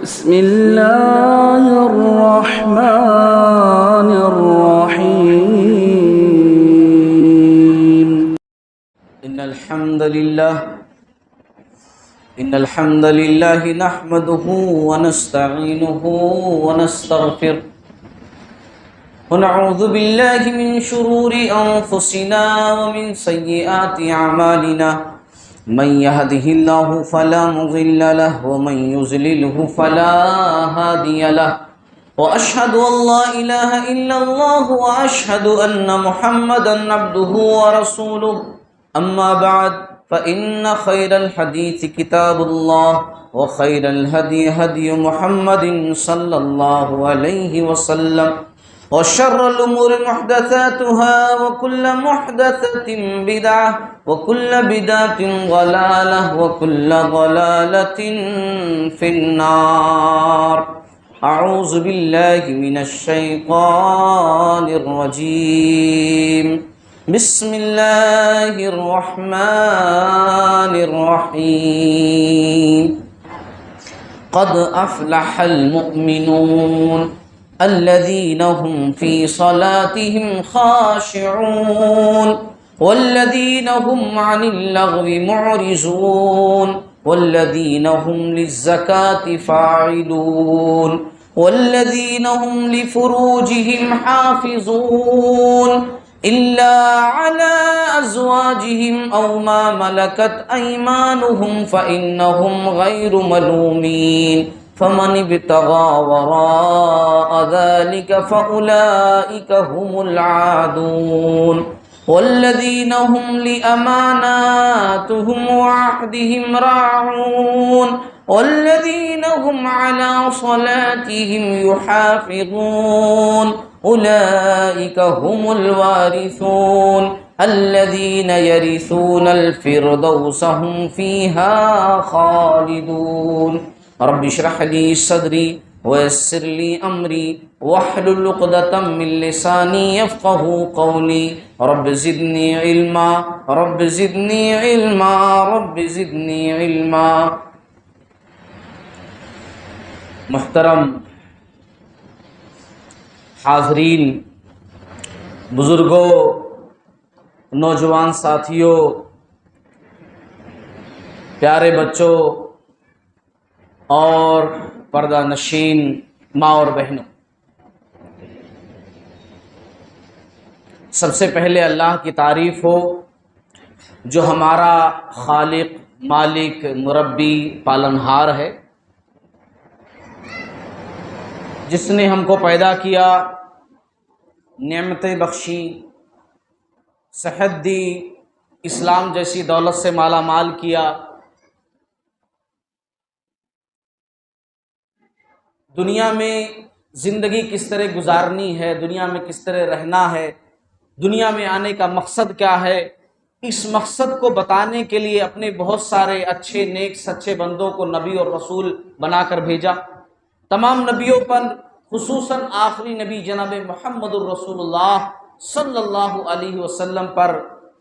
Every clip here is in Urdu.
بسم الله الرحمن الرحيم إن الحمد لله نحمده ونستعينه ونستغفره ونعوذ بالله من شرور أنفسنا ومن سيئات أعمالنا من يهده الله فلا مضل له ومن يضلله فلا هادي له وأشهد أن لا إله إلا الله وأشهد أن محمدا عبده ورسوله أما بعد فإن خير الحديث كتاب الله وخير الهدي هدي محمد صلى الله عليه وسلم وشر الأمور محدثاتها وكل محدثة بدعة وكل بدعة ضلالة وكل ضلالة في النار. أعوذ بالله من الشيطان الرجيم. بسم الله الرحمن الرحيم. قد أفلح المؤمنون الذين هم في صلاتهم خاشعون والذين هم عن اللغو معرضون والذين هم للزكاة فاعلون والذين هم لفروجهم حافظون إلا على أزواجهم أو ما ملكت أيمانهم فإنهم غير ملومين فمن ابتغى وراء ذلك فأولئك هم العادون والذين هم لأماناتهم وعهدهم راعون والذين هم على صلاتهم يحافظون أولئك هم الوارثون الذين يرثون الفردوس هم فيها خالدون. رب اشرح لي صدري ويسر لي أمري واحلل عقدة من لساني يفقهوا قولي. رب زدني علما رب زدني علما رب زدني علما. محترم حاضرین، بزرگوں، نوجوان ساتھیوں، پیارے بچوں اور پردہ نشین ماں اور بہنوں، سب سے پہلے اللہ کی تعریف ہو جو ہمارا خالق، مالک، مربی، پالنہار ہے، جس نے ہم کو پیدا کیا، نعمتیں بخشی، صحت دی، اسلام جیسی دولت سے مالا مال کیا، دنیا میں زندگی کس طرح گزارنی ہے، دنیا میں کس طرح رہنا ہے، دنیا میں آنے کا مقصد کیا ہے، اس مقصد کو بتانے کے لیے اپنے بہت سارے اچھے نیک سچے بندوں کو نبی اور رسول بنا کر بھیجا. تمام نبیوں پر خصوصاً آخری نبی جناب محمد الرسول اللہ صلی اللہ علیہ وسلم پر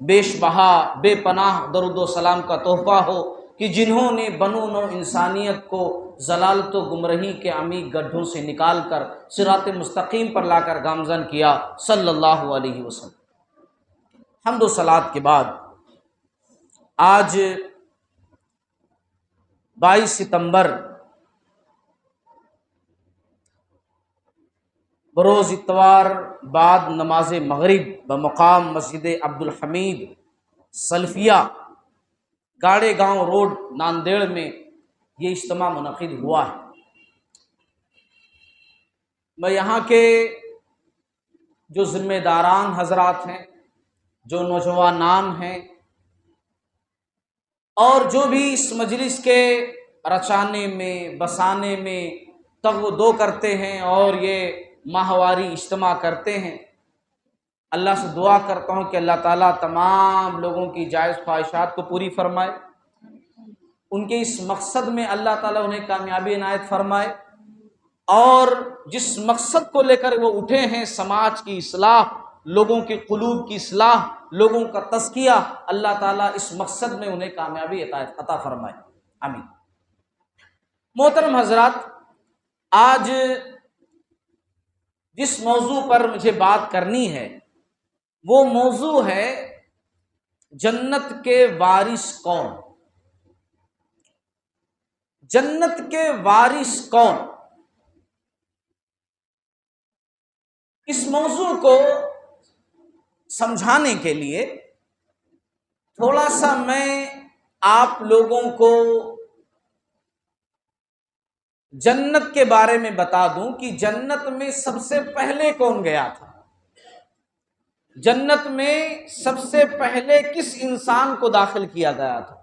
بیش بہا بے پناہ درود و سلام کا تحفہ ہو کہ جنہوں نے بنو نو انسانیت کو ضلالت و گمراہی کے عمیق گڈھوں سے نکال کر صراط مستقیم پر لا کر گامزن کیا صلی اللہ علیہ وسلم. حمد و صلات کے بعد آج 22 ستمبر بروز اتوار بعد نماز مغرب بمقام مسجد عبدالحمید سلفیہ گاڑے گاؤں روڈ ناندیڑ میں یہ اجتماع منعقد ہوا ہے. میں یہاں کے جو ذمہ داران حضرات ہیں، جو نوجوانان ہیں، اور جو بھی اس مجلس کے رچانے میں بسانے میں تگ و دو کرتے ہیں اور یہ ماہواری اجتماع کرتے ہیں، اللہ سے دعا کرتا ہوں کہ اللہ تعالیٰ تمام لوگوں کی جائز خواہشات کو پوری فرمائے، ان کے اس مقصد میں اللہ تعالیٰ انہیں کامیابی عنایت فرمائے، اور جس مقصد کو لے کر وہ اٹھے ہیں، سماج کی اصلاح، لوگوں کے قلوب کی اصلاح، لوگوں کا تزکیہ، اللہ تعالیٰ اس مقصد میں انہیں کامیابی عطا فرمائے، آمین. محترم حضرات، آج جس موضوع پر مجھے بات کرنی ہے وہ موضوع ہے جنت کے وارث کون؟ جنت کے وارث کون؟ اس موضوع کو سمجھانے کے لیے تھوڑا سا میں آپ لوگوں کو جنت کے بارے میں بتا دوں کہ جنت میں سب سے پہلے کون گیا تھا، جنت میں سب سے پہلے کس انسان کو داخل کیا گیا تھا۔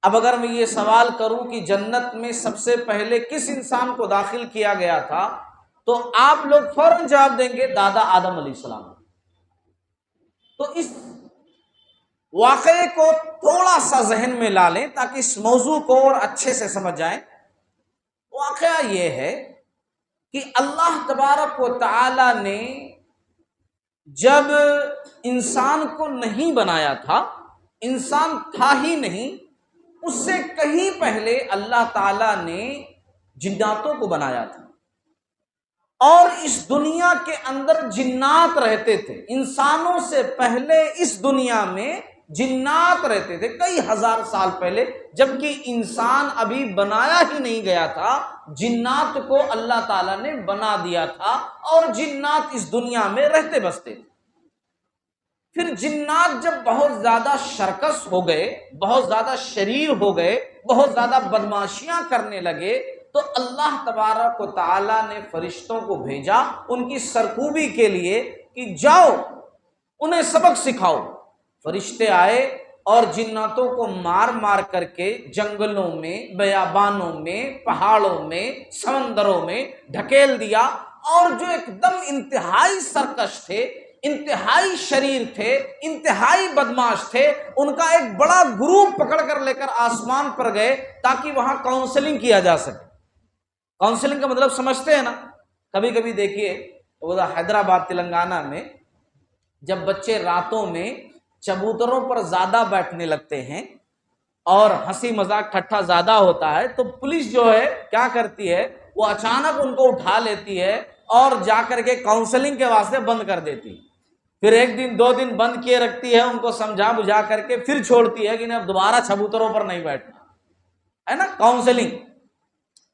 اب اگر میں یہ سوال کروں کہ جنت میں سب سے پہلے کس انسان کو داخل کیا گیا تھا تو آپ لوگ فوراً جواب دیں گے دادا آدم علیہ السلام۔ تو اس واقعے کو تھوڑا سا ذہن میں لا لیں تاکہ اس موضوع کو اور اچھے سے سمجھ جائیں۔ واقعہ یہ ہے کہ اللہ تبارک و تعالی نے جب انسان کو نہیں بنایا تھا، انسان تھا ہی نہیں، اس سے کہیں پہلے اللہ تعالی نے جناتوں کو بنایا تھا، اور اس دنیا کے اندر جنات رہتے تھے۔ انسانوں سے پہلے اس دنیا میں جنات رہتے تھے کئی ہزار سال پہلے، جبکہ انسان ابھی بنایا ہی نہیں گیا تھا، جنات کو اللہ تعالیٰ نے بنا دیا تھا، اور جنات اس دنیا میں رہتے بستے تھے۔ پھر جنات جب بہت زیادہ شرکس ہو گئے، بہت زیادہ شریر ہو گئے، بہت زیادہ بدماشیاں کرنے لگے، تو اللہ تبارک و تعالیٰ نے فرشتوں کو بھیجا ان کی سرکوبی کے لیے کہ جاؤ انہیں سبق سکھاؤ۔ فرشتے آئے اور جناتوں کو مار مار کر کے جنگلوں میں، بیابانوں میں، پہاڑوں میں، سمندروں میں ڈھکیل دیا، اور جو ایک دم انتہائی سرکش تھے، انتہائی شریر تھے، انتہائی بدماش تھے، ان کا ایک بڑا گروپ پکڑ کر لے کر آسمان پر گئے تاکہ وہاں کاؤنسلنگ کیا جا سکے۔ کاؤنسلنگ کا مطلب سمجھتے ہیں نا؟ کبھی کبھی دیکھیے حیدرآباد تلنگانہ میں جب بچے راتوں میں چبوتروں پر زیادہ بیٹھنے لگتے ہیں اور ہنسی مذاق ٹھٹھا زیادہ ہوتا ہے تو پولیس جو ہے کیا کرتی ہے، وہ اچانک ان کو اٹھا لیتی ہے اور جا کر کے کاؤنسلنگ کے واسطے بند کر دیتی ہے۔ پھر ایک دن دو دن بند کیے رکھتی ہے، ان کو سمجھا بجھا کر کے پھر چھوڑتی ہے کہ اب دوبارہ چبوتروں پر نہیں بیٹھنا ہے نا، کاؤنسلنگ۔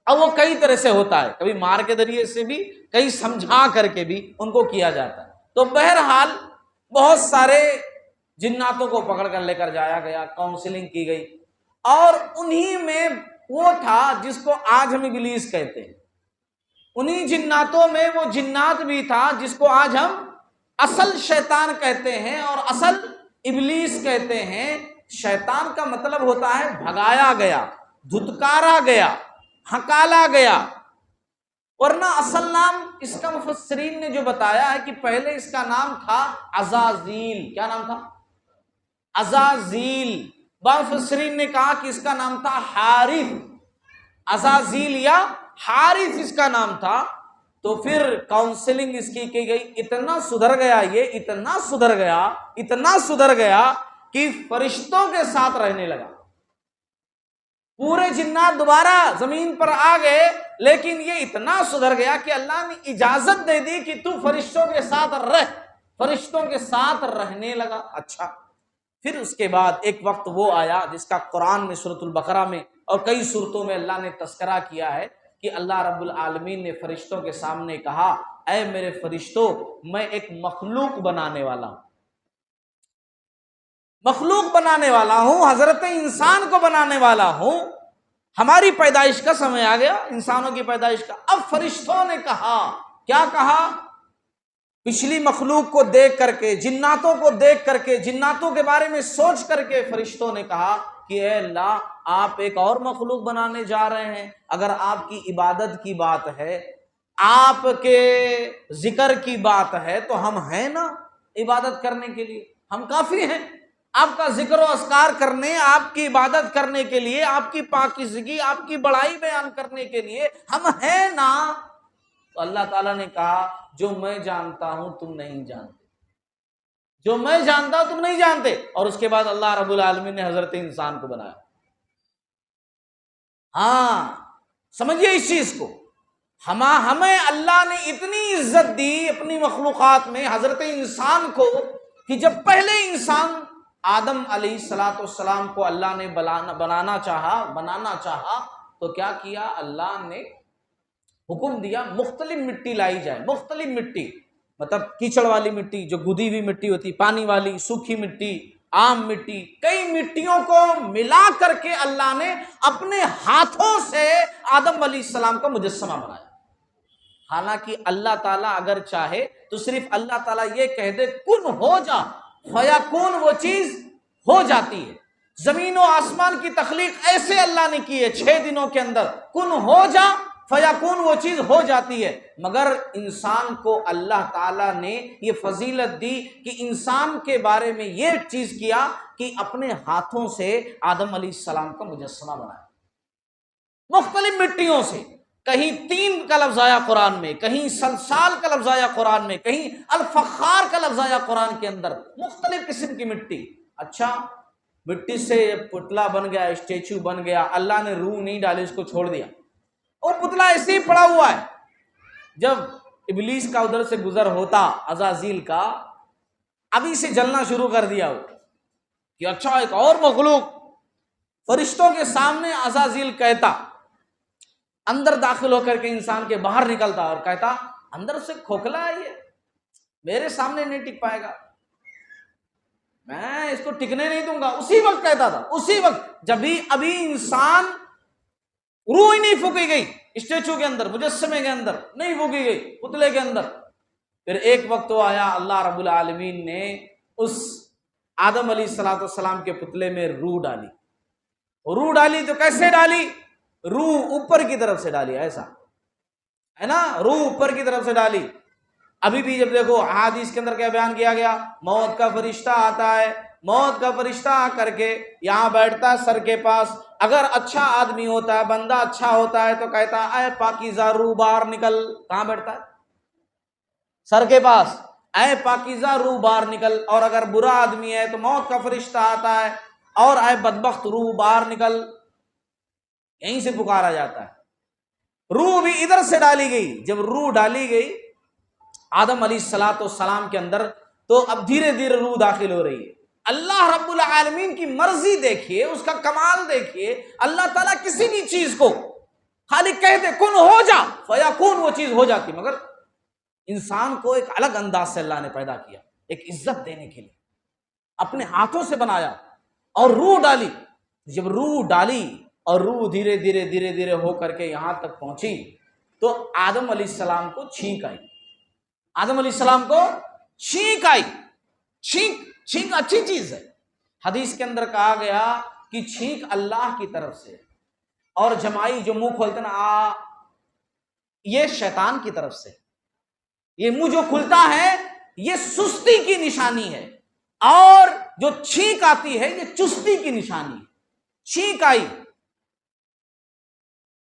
اب وہ کئی طرح سے ہوتا ہے، کبھی مار کے ذریعے سے بھی، کئی سمجھا کر کے بھی ان کو کیا جاتا ہے۔ تو بہرحال بہت سارے جناتوں کو پکڑ کر لے کر جایا گیا، کاؤنسلنگ کی گئی، اور انہی میں وہ تھا جس کو آج ہم ابلیس کہتے ہیں۔ انہی جناتوں میں وہ جنات بھی تھا جس کو آج ہم اصل شیطان کہتے ہیں اور اصل ابلیس کہتے ہیں۔ شیطان کا مطلب ہوتا ہے بھگایا گیا، دھتکارا گیا، ہکالا گیا، ورنہ اصل نام اس کا مفسرین نے جو بتایا ہے کہ پہلے اس کا نام تھا عزازیل۔ کیا نام تھا؟ عزازیل۔ بعض مفسرین نے کہا کہ اس کا نام تھا حارث، عزازیل یا حارث اس کا نام تھا۔ تو پھر کاؤنسلنگ اس کی گئی، اتنا سدھر گیا، یہ اتنا سدھر گیا، اتنا سدھر گیا کہ فرشتوں کے ساتھ رہنے لگا۔ پورے جنات دوبارہ زمین پر آ گئے، لیکن یہ اتنا سدھر گیا کہ اللہ نے اجازت دے دی کہ تو فرشتوں کے ساتھ رہ، فرشتوں کے ساتھ رہنے لگا۔ اچھا، پھر اس کے بعد ایک وقت وہ آیا جس کا قرآن میں سورۃ البقرہ میں اور کئی سورتوں میں اللہ نے تذکرہ کیا ہے کہ اللہ رب العالمین نے فرشتوں کے سامنے کہا، اے میرے فرشتوں، میں ایک مخلوق بنانے والا ہوں، مخلوق بنانے والا ہوں، حضرت انسان کو بنانے والا ہوں۔ ہماری پیدائش کا سمے آ گیا، انسانوں کی پیدائش کا۔ اب فرشتوں نے کہا، کیا کہا؟ پچھلی مخلوق کو دیکھ کر کے، جناتوں کو دیکھ کر کے، جناتوں کے بارے میں سوچ کر کے فرشتوں نے کہا کہ اے اللہ، آپ ایک اور مخلوق بنانے جا رہے ہیں؟ اگر آپ کی عبادت کی بات ہے، آپ کے ذکر کی بات ہے تو ہم ہیں نا عبادت کرنے کے لیے، ہم کافی ہیں آپ کا ذکر و اذکار کرنے، آپ کی عبادت کرنے کے لیے، آپ کی پاکیزگی، آپ کی بڑائی بیان کرنے کے لیے ہم ہیں نا۔ تو اللہ تعالیٰ نے کہا، جو میں جانتا ہوں تم نہیں جانتے، جو میں جانتا ہوں تم نہیں جانتے۔ اور اس کے بعد اللہ رب العالمین نے حضرت انسان کو بنایا۔ ہاں، سمجھیے اس چیز کو، ہمیں اللہ نے اتنی عزت دی اپنی مخلوقات میں حضرت انسان کو کہ جب پہلے انسان آدم علیہ السلام کو اللہ نے بنانا چاہا تو کیا کیا؟ اللہ نے حکم دیا مختلف مٹی لائی جائے، مختلف مٹی مطلب کیچڑ والی مٹی، جو گدی ہوئی مٹی ہوتی، پانی والی، سوکھی مٹی، عام مٹی، کئی مٹیوں کو ملا کر کے اللہ نے اپنے ہاتھوں سے آدم علیہ السلام کا مجسمہ بنایا۔ حالانکہ اللہ تعالیٰ اگر چاہے تو صرف اللہ تعالیٰ یہ کہہ دے کن ہو جا، فیکون، وہ چیز ہو جاتی ہے۔ زمین و آسمان کی تخلیق ایسے اللہ نے کی ہے 6 دنوں کے اندر، کن ہو جا فیکون، وہ چیز ہو جاتی ہے۔ مگر انسان کو اللہ تعالیٰ نے یہ فضیلت دی کہ انسان کے بارے میں یہ چیز کیا کہ اپنے ہاتھوں سے آدم علیہ السلام کا مجسمہ بنایا مختلف مٹیوں سے۔ کہیں تین کا لفظ آیا قرآن میں، کہیں سلسال کا لفظ آیا قرآن میں، کہیں الفخار کا لفظ آیا قرآن کے اندر، مختلف قسم کی مٹی۔ اچھا، مٹی سے پتلا بن گیا، اسٹیچو بن گیا، اللہ نے روح نہیں ڈالی، اس کو چھوڑ دیا، وہ پتلا ایسے ہی پڑا ہوا ہے۔ جب ابلیس کا ادھر سے گزر ہوتا، عزازیل کا، ابھی سے جلنا شروع کر دیا ہو کہ اچھا ایک اور مخلوق فرشتوں کے سامنے عزازیل کہتا، اندر داخل ہو کر کے انسان کے باہر نکلتا اور کہتا اندر سے کھوکھلا ہے، یہ میرے سامنے نہیں ٹک پائے گا، میں اس کو ٹکنے نہیں دوں گا۔ اسی وقت کہتا تھا، اسی وقت جب بھی ابھی انسان روح ہی نہیں پھونکی گئی، اسٹیچو کے اندر، مجسمے کے اندر نہیں پھونکی گئی، پتلے کے اندر۔ پھر ایک وقت تو آیا، اللہ رب العالمین نے اس آدم علیہ السلام کے پتلے میں روح ڈالی۔ روح ڈالی تو کیسے ڈالی؟ روح اوپر کی طرف سے ڈالی، ایسا ہے نا، روح اوپر کی طرف سے ڈالی۔ ابھی بھی جب دیکھو احادیث کے اندر کیا بیان کیا گیا، موت کا فرشتہ آتا ہے، موت کا فرشتہ آ کر کے یہاں بیٹھتا ہے سر کے پاس، اگر اچھا آدمی ہوتا ہے، بندہ اچھا ہوتا ہے تو کہتا ہے اے پاکیزہ روح باہر نکل۔ کہاں بیٹھتا ہے؟ سر کے پاس، اے پاکیزہ روح باہر نکل۔ اور اگر برا آدمی ہے تو موت کا فرشتہ آتا ہے اور اے بدبخت روح باہر نکل، یہیں سے پکارا جاتا ہے۔ روح بھی ادھر سے ڈالی گئی۔ جب روح ڈالی گئی آدم علیہ السلام کے اندر، تو اب دھیرے دھیرے روح داخل ہو رہی ہے۔ اللہ رب العالمین کی مرضی دیکھیے، اس کا کمال دیکھیے۔ اللہ تعالیٰ کسی بھی چیز کو خالی کہتے کن ہو جا فیکون، وہ چیز ہو جاتی۔ مگر انسان کو ایک الگ انداز سے اللہ نے پیدا کیا، ایک عزت دینے کے لیے اپنے ہاتھوں سے بنایا اور روح ڈالی۔ جب روح ڈالی اور روح دھیرے دھیرے ہو کر کے یہاں تک پہنچی تو آدم علیہ السلام کو چھینک آئی۔ آدم علیہ السلام کو چھینک آئی۔ چھینک اچھی چیز ہے۔ حدیث کے اندر کہا گیا کہ چھینک اللہ کی طرف سے، اور جمائی جو منہ کھولتے نا، یہ شیطان کی طرف سے۔ یہ منہ جو کھلتا ہے یہ سستی کی نشانی ہے، اور جو چھینک آتی ہے یہ چستی کی نشانی ہے۔ چھینک آئی،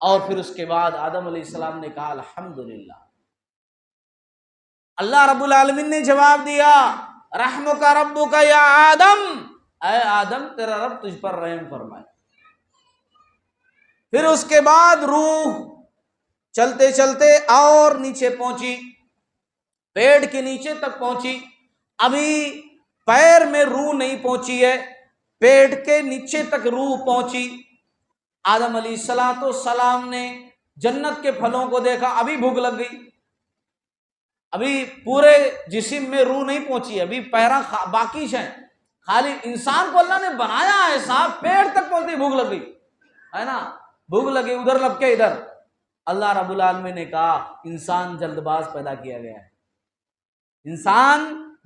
اور پھر اس کے بعد آدم علیہ السلام نے کہا الحمدللہ۔ اللہ رب العالمین نے جواب دیا رحمک ربک یا آدم، اے آدم تیرا رب تجھ پر رحم فرمائے۔ پھر اس کے بعد روح چلتے چلتے اور نیچے پہنچی، پیڑ کے نیچے تک پہنچی۔ ابھی پیر میں روح نہیں پہنچی ہے، پیٹ کے نیچے تک روح پہنچی۔ آدم علیہ السلام نے جنت کے پھلوں کو دیکھا، ابھی بھوک لگ گئی، ابھی پورے جسم میں روح نہیں پہنچی، ابھی پیرا باقی ہیں۔ خالی انسان کو اللہ نے بنایا ایسا، پیٹ تک پہنچتی بھوک لگ گئی، ہے نا، بھوک لگی، ادھر لگ کے ادھر۔ اللہ رب العالمین نے کہا انسان جلد باز پیدا کیا گیا ہے، انسان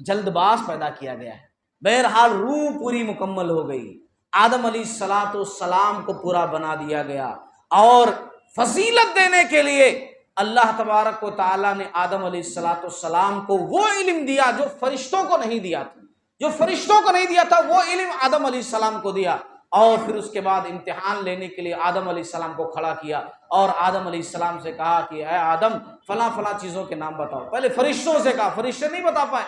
جلد باز پیدا کیا گیا ہے۔ بہرحال روح پوری مکمل ہو گئی، آدم علیہ السلام کو پورا بنا دیا گیا، اور فضیلت دینے کے لیے اللہ تبارک و تعالیٰ نے آدم علیہ السلام کو وہ علم دیا جو فرشتوں کو نہیں دیا تھا، جو فرشتوں کو نہیں دیا تھا وہ علم آدم علیہ السلام کو دیا۔ اور پھر اس کے بعد امتحان لینے کے لیے آدم علیہ السلام کو کھڑا کیا، اور آدم علیہ السلام سے کہا کہ اے آدم فلاں فلاں چیزوں کے نام بتاؤ۔ پہلے فرشتوں سے کہا، فرشتے نہیں بتا پائے،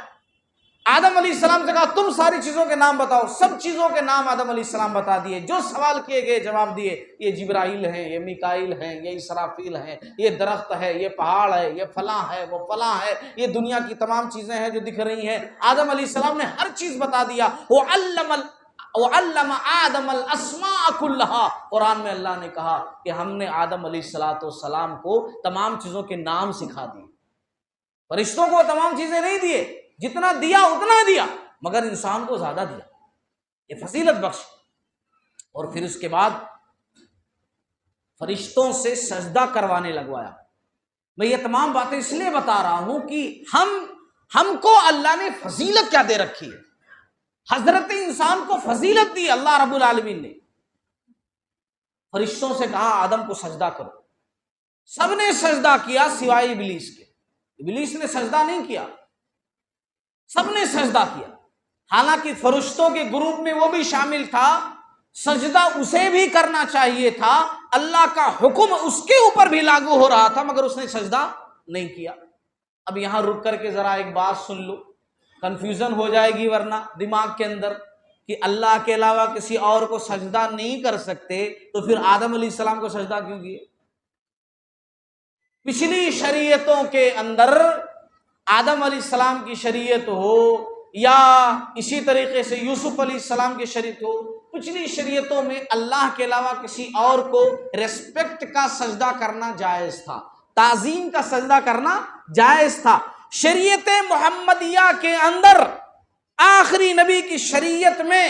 آدم علیہ السلام سے کہا تم ساری چیزوں کے نام بتاؤ، سب چیزوں کے نام آدم علیہ السلام بتا دیے، جو سوال کیے گئے جواب دیے، یہ جبرائیل ہیں، یہ میکائیل ہیں، یہ اسرافیل ہیں، یہ درخت ہے، یہ پہاڑ ہے، یہ فلاں ہے، وہ فلاں ہے، یہ دنیا کی تمام چیزیں ہیں جو دکھ رہی ہیں۔ آدم علیہ السلام نے ہر چیز بتا دیا۔ وَعَلَّمَ آدَمَ الْأَسْمَاءَ كُلَّهَا، قرآن میں اللہ نے کہا کہ ہم نے آدم علیہ السلام کو تمام چیزوں کے نام سکھا دیے۔ فرشتوں کو تمام چیزیں نہیں دیے، جتنا دیا اتنا دیا، مگر انسان کو زیادہ دیا، یہ فضیلت بخش۔ اور پھر اس کے بعد فرشتوں سے سجدہ کروانے لگوایا۔ میں یہ تمام باتیں اس لیے بتا رہا ہوں کہ ہم کو اللہ نے فضیلت کیا دے رکھی ہے۔ حضرت انسان کو فضیلت دی اللہ رب العالمین نے۔ فرشتوں سے کہا آدم کو سجدہ کرو، سب نے سجدہ کیا سوائے ابلیس کے۔ ابلیس نے سجدہ نہیں کیا، سب نے سجدہ کیا، حالانکہ فرشتوں کے گروپ میں وہ بھی شامل تھا، سجدہ اسے بھی کرنا چاہیے تھا، اللہ کا حکم اس کے اوپر بھی لاگو ہو رہا تھا، مگر اس نے سجدہ نہیں کیا۔ اب یہاں رک کر کے ذرا ایک بات سن لو، کنفیوژن ہو جائے گی ورنہ دماغ کے اندر کہ اللہ کے علاوہ کسی اور کو سجدہ نہیں کر سکتے تو پھر آدم علیہ السلام کو سجدہ کیوں کیے؟ پچھلی شریعتوں کے اندر آدم علیہ السلام کی شریعت ہو یا اسی طریقے سے یوسف علیہ السلام کی شریعت ہو، پچھلی شریعتوں میں اللہ کے علاوہ کسی اور کو ریسپیکٹ کا سجدہ کرنا جائز تھا، تعظیم کا سجدہ کرنا جائز تھا۔ شریعت محمدیہ کے اندر آخری نبی کی شریعت میں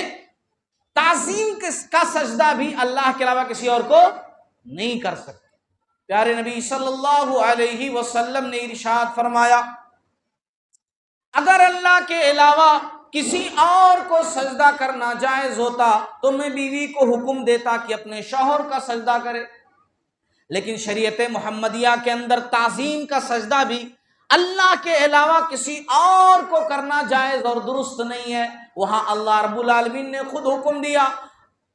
تعظیم کا سجدہ بھی اللہ کے علاوہ کسی اور کو نہیں کر سکتے۔ پیارے نبی صلی اللہ علیہ وسلم نے ارشاد فرمایا اگر اللہ کے علاوہ کسی اور کو سجدہ کرنا جائز ہوتا تو میں بیوی کو حکم دیتا کہ اپنے شوہر کا سجدہ کرے، لیکن شریعت محمدیہ کے اندر تعظیم کا سجدہ بھی اللہ کے علاوہ کسی اور کو کرنا جائز اور درست نہیں ہے۔ وہاں اللہ رب العالمین نے خود حکم دیا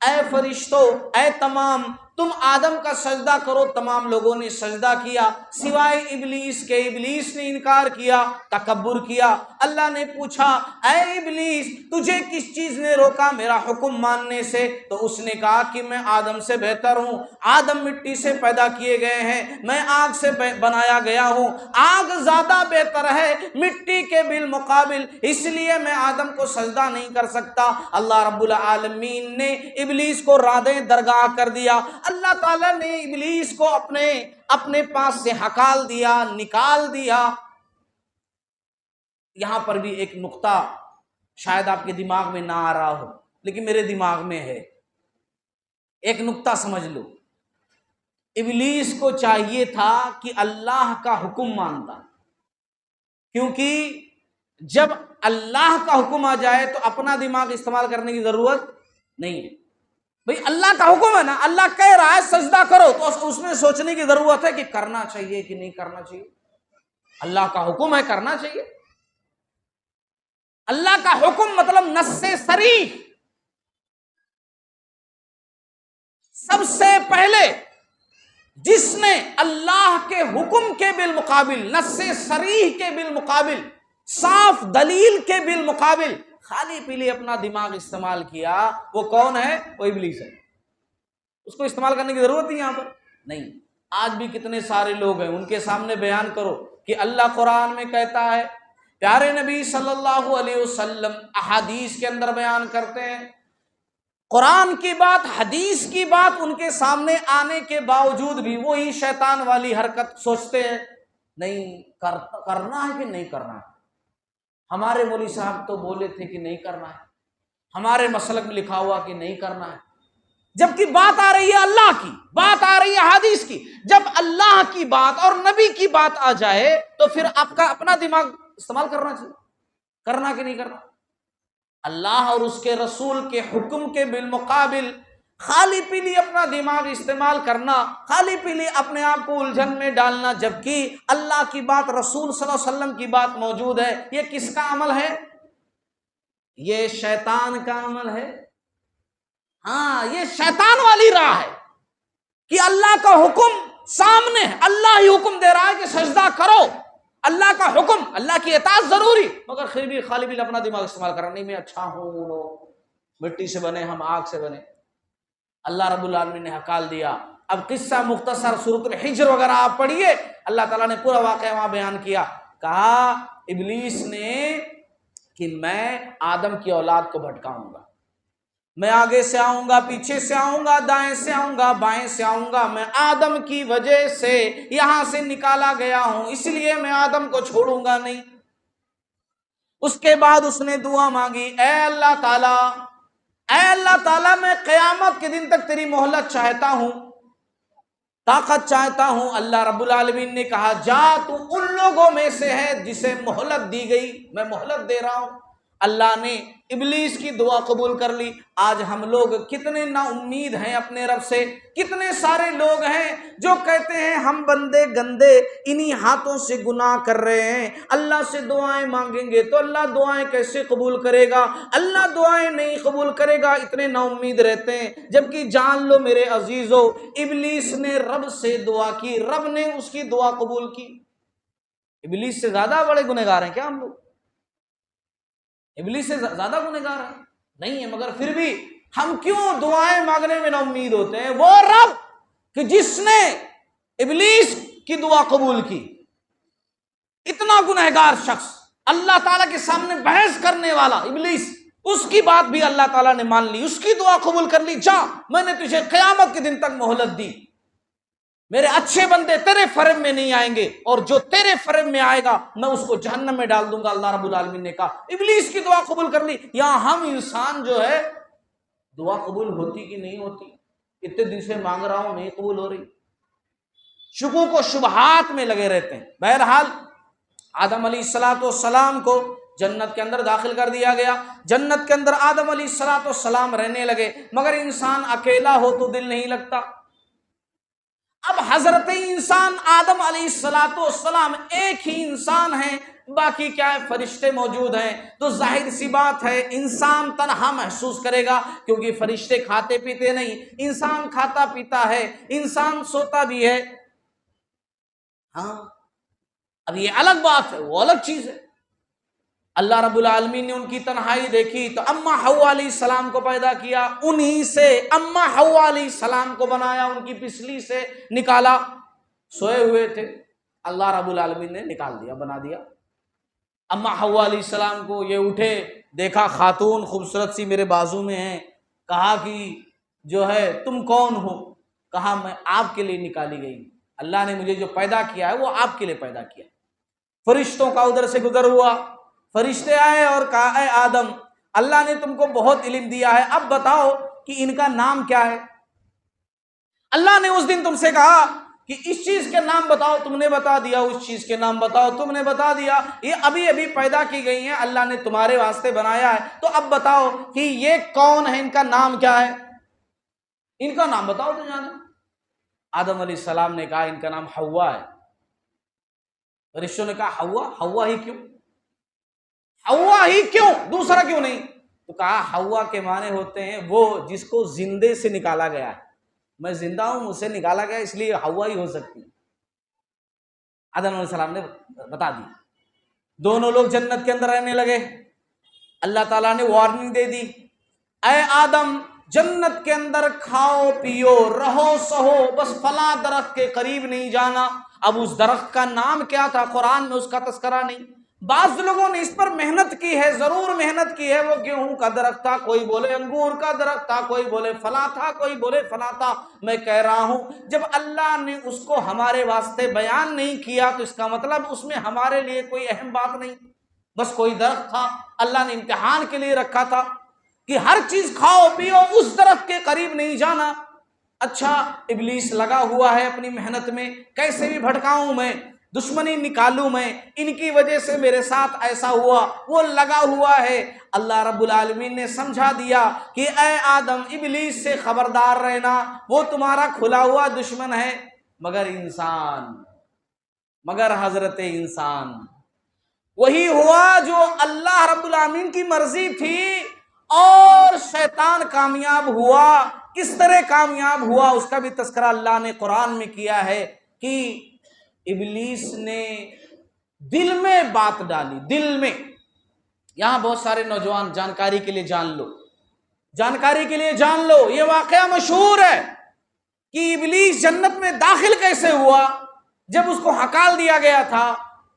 اے فرشتو، اے تمام تم آدم کا سجدہ کرو۔ تمام لوگوں نے سجدہ کیا سوائے ابلیس کے۔ ابلیس نے انکار کیا، تکبر کیا۔ اللہ نے پوچھا اے ابلیس تجھے کس چیز نے روکا میرا حکم ماننے سے؟ تو اس نے کہا کہ میں آدم سے بہتر ہوں، آدم مٹی سے پیدا کیے گئے ہیں، میں آگ سے بنایا گیا ہوں، آگ زیادہ بہتر ہے مٹی کے بالمقابل، اس لیے میں آدم کو سجدہ نہیں کر سکتا۔ اللہ رب العالمین نے ابلیس کو رادیں درگاہ کر دیا۔ اللہ تعالیٰ نے ابلیس کو اپنے پاس سے ہکال دیا، نکال دیا۔ یہاں پر بھی ایک نقطہ شاید آپ کے دماغ میں نہ آ رہا ہو لیکن میرے دماغ میں ہے، ایک نقطہ سمجھ لو۔ ابلیس کو چاہیے تھا کہ اللہ کا حکم مانتا، کیونکہ جب اللہ کا حکم آ جائے تو اپنا دماغ استعمال کرنے کی ضرورت نہیں ہے۔ بھئی اللہ کا حکم ہے نا، اللہ کہہ رہا ہے سجدہ کرو، تو اس میں سوچنے کی ضرورت ہے کہ کرنا چاہیے کہ نہیں کرنا چاہیے۔ اللہ کا حکم ہے کرنا چاہیے۔ اللہ کا حکم مطلب نص صریح۔ سب سے پہلے جس نے اللہ کے حکم کے بالمقابل، نص صریح کے بالمقابل، صاف دلیل کے بالمقابل خالی پیلی اپنا دماغ استعمال کیا، وہ کون ہے؟ وہ ابلیس ہے۔ اس کو استعمال کرنے کی ضرورت نہیں یہاں پر نہیں۔ آج بھی کتنے سارے لوگ ہیں، ان کے سامنے بیان کرو کہ اللہ قرآن میں کہتا ہے، پیارے نبی صلی اللہ علیہ وسلم احادیث کے اندر بیان کرتے ہیں، قرآن کی بات حدیث کی بات ان کے سامنے آنے کے باوجود بھی وہی شیطان والی حرکت سوچتے ہیں نہیں کرنا ہے کہ نہیں کرنا ہے۔ ہمارے مولوی صاحب تو بولے تھے کہ نہیں کرنا ہے، ہمارے مسلک میں لکھا ہوا کہ نہیں کرنا ہے، جبکہ بات آ رہی ہے اللہ کی، بات آ رہی ہے حدیث کی۔ جب اللہ کی بات اور نبی کی بات آ جائے تو پھر آپ کا اپنا دماغ استعمال کرنا چاہیے، کرنا کہ نہیں کرنا۔ اللہ اور اس کے رسول کے حکم کے بالمقابل خالی پیلی اپنا دماغ استعمال کرنا، خالی پیلی اپنے آپ کو الجھن میں ڈالنا، جبکہ اللہ کی بات، رسول صلی اللہ علیہ وسلم کی بات موجود ہے، یہ کس کا عمل ہے؟ یہ شیطان کا عمل ہے۔ ہاں، یہ شیطان والی راہ ہے کہ اللہ کا حکم سامنے ہے، اللہ ہی حکم دے رہا ہے کہ سجدہ کرو، اللہ کا حکم، اللہ کی اطاعت ضروری، مگر پھر بھی خالی بھی اپنا دماغ استعمال کرنا، نہیں میں اچھا ہوں، مٹی سے بنے ہم آگ سے بنے۔ اللہ رب العالمین نے ہکال دیا۔ اب قصہ مختصر سورۃ الحجر وغیرہ آپ پڑھیے، اللہ تعالیٰ نے پورا واقعہ وہاں بیان کیا۔ کہا ابلیس نے کہ میں آدم کی اولاد کو بھٹکاؤں گا، میں آگے سے آؤں گا، پیچھے سے آؤں گا، دائیں سے آؤں گا، بائیں سے آؤں گا، میں آدم کی وجہ سے یہاں سے نکالا گیا ہوں، اس لیے میں آدم کو چھوڑوں گا نہیں۔ اس کے بعد اس نے دعا مانگی، اے اللہ تعالیٰ، اے اللہ تعالیٰ، میں قیامت کے دن تک تیری مہلت چاہتا ہوں، طاقت چاہتا ہوں۔ اللہ رب العالمین نے کہا جا، تو ان لوگوں میں سے ہے جسے مہلت دی گئی، میں مہلت دے رہا ہوں۔ اللہ نے ابلیس کی دعا قبول کر لی۔ آج ہم لوگ کتنے نا امید ہیں اپنے رب سے، کتنے سارے لوگ ہیں جو کہتے ہیں ہم بندے گندے انہی ہاتھوں سے گناہ کر رہے ہیں، اللہ سے دعائیں مانگیں گے تو اللہ دعائیں کیسے قبول کرے گا، اللہ دعائیں نہیں قبول کرے گا، اتنے نا امید رہتے ہیں۔ جبکہ جان لو میرے عزیزو، ابلیس نے رب سے دعا کی، رب نے اس کی دعا قبول کی۔ ابلیس سے زیادہ بڑے گنہگار ہیں کیا ہم لوگ؟ ابلیس سے زیادہ گنہگار ہیں؟ نہیں ہے، مگر پھر بھی ہم کیوں دعائیں مانگنے میں نا امید ہوتے ہیں؟ وہ رب کہ جس نے ابلیس کی دعا قبول کی، اتنا گنہگار شخص، اللہ تعالیٰ کے سامنے بحث کرنے والا ابلیس، اس کی بات بھی اللہ تعالیٰ نے مان لی، اس کی دعا قبول کر لی، جا میں نے تجھے قیامت کے دن تک مہلت دی، میرے اچھے بندے تیرے فرم میں نہیں آئیں گے، اور جو تیرے فرم میں آئے گا میں اس کو جہنم میں ڈال دوں گا۔ اللہ رب العالمین نے کہا ابلیس کی دعا قبول کر لی۔ یہاں ہم انسان جو ہے دعا قبول ہوتی کہ نہیں ہوتی؟ اتنے دن سے مانگ رہا ہوں نہیں قبول ہو رہی، شکوک و شبہات میں لگے رہتے ہیں۔ بہرحال آدم علیہ السلام کو جنت کے اندر داخل کر دیا گیا، جنت کے اندر آدم علیہ السلام رہنے لگے، مگر انسان اکیلا ہو تو دل نہیں لگتا۔ اب حضرت انسان آدم علیہ السلام ایک ہی انسان ہیں، باقی کیا ہے فرشتے موجود ہیں، تو ظاہر سی بات ہے انسان تنہا محسوس کرے گا، کیونکہ فرشتے کھاتے پیتے نہیں، انسان کھاتا پیتا ہے، انسان سوتا بھی ہے۔ ہاں اب یہ الگ بات ہے، وہ الگ چیز ہے۔ اللہ رب العالمین نے ان کی تنہائی دیکھی تو اماں حوا علیہ السلام کو پیدا کیا، انہی سے اماں حوا علیہ السلام کو بنایا، ان کی پسلی سے نکالا، سوئے ہوئے تھے، اللہ رب العالمین نے نکال دیا، بنا دیا۔ اماں حوا علیہ السلام کو یہ اٹھے، دیکھا خاتون خوبصورت سی میرے بازو میں ہے، کہا کہ جو ہے تم کون ہو؟ کہا میں آپ کے لیے نکالی گئی، اللہ نے مجھے جو پیدا کیا ہے وہ آپ کے لیے پیدا کیا۔ فرشتوں کا ادھر سے گزر ہوا، فرشتے آئے اور کہا اے آدم، اللہ نے تم کو بہت علم دیا ہے، اب بتاؤ کہ ان کا نام کیا ہے؟ اللہ نے اس دن تم سے کہا کہ اس چیز کے نام بتاؤ، تم نے بتا دیا، اس چیز کے نام بتاؤ، تم نے بتا دیا، یہ ابھی ابھی پیدا کی گئی ہیں، اللہ نے تمہارے واسطے بنایا ہے، تو اب بتاؤ کہ یہ کون ہے، ان کا نام کیا ہے، ان کا نام بتاؤ تو جانا۔ آدم علیہ السلام نے کہا ان کا نام حوا ہے۔ فرشتوں نے کہا حوا؟ حوا ہی کیوں؟ حوا ہی کیوں، دوسرا کیوں نہیں؟ تو کہا حوا کے معنی ہوتے ہیں وہ جس کو زندے سے نکالا گیا ہے، میں زندہ ہوں، مجھ سے نکالا گیا، اس لیے حوا ہی ہو سکتی ہے۔ آدم علیہ السلام نے بتا دی، دونوں لوگ جنت کے اندر رہنے لگے۔ اللہ تعالیٰ نے وارننگ دے دی، اے آدم جنت کے اندر کھاؤ پیو رہو سہو، بس فلاں درخت کے قریب نہیں جانا۔ اب اس درخت کا نام کیا تھا قرآن میں اس کا تذکرہ نہیں۔ بعض لوگوں نے اس پر محنت کی ہے، ضرور محنت کی ہے، وہ گیہوں کا درخت تھا، کوئی بولے انگور کا درخت تھا، کوئی بولے فلاں تھا، کوئی بولے فلاں تھا۔ میں کہہ رہا ہوں جب اللہ نے اس کو ہمارے واسطے بیان نہیں کیا تو اس کا مطلب اس میں ہمارے لیے کوئی اہم بات نہیں، بس کوئی درخت تھا، اللہ نے امتحان کے لیے رکھا تھا کہ ہر چیز کھاؤ پیو، اس درخت کے قریب نہیں جانا۔ اچھا ابلیس لگا ہوا ہے اپنی محنت میں، کیسے بھی بھٹکاؤں میں، دشمنی نکالوں میں، ان کی وجہ سے میرے ساتھ ایسا ہوا، وہ لگا ہوا ہے۔ اللہ رب العالمین نے سمجھا دیا کہ اے آدم ابلیس سے خبردار رہنا، وہ تمہارا کھلا ہوا دشمن ہے۔ مگر انسان، مگر حضرت انسان وہی ہوا جو اللہ رب العالمین کی مرضی تھی، اور شیطان کامیاب ہوا۔ کس طرح کامیاب ہوا اس کا بھی تذکرہ اللہ نے قرآن میں کیا ہے کہ ابلیس نے دل میں بات ڈالی، دل میں. یہاں بہت سارے نوجوان جانکاری کے لیے جان لو، جانکاری کے لیے جان لو، یہ واقعہ مشہور ہے کہ ابلیس جنت میں داخل کیسے ہوا. جب اس کو ہکال دیا گیا تھا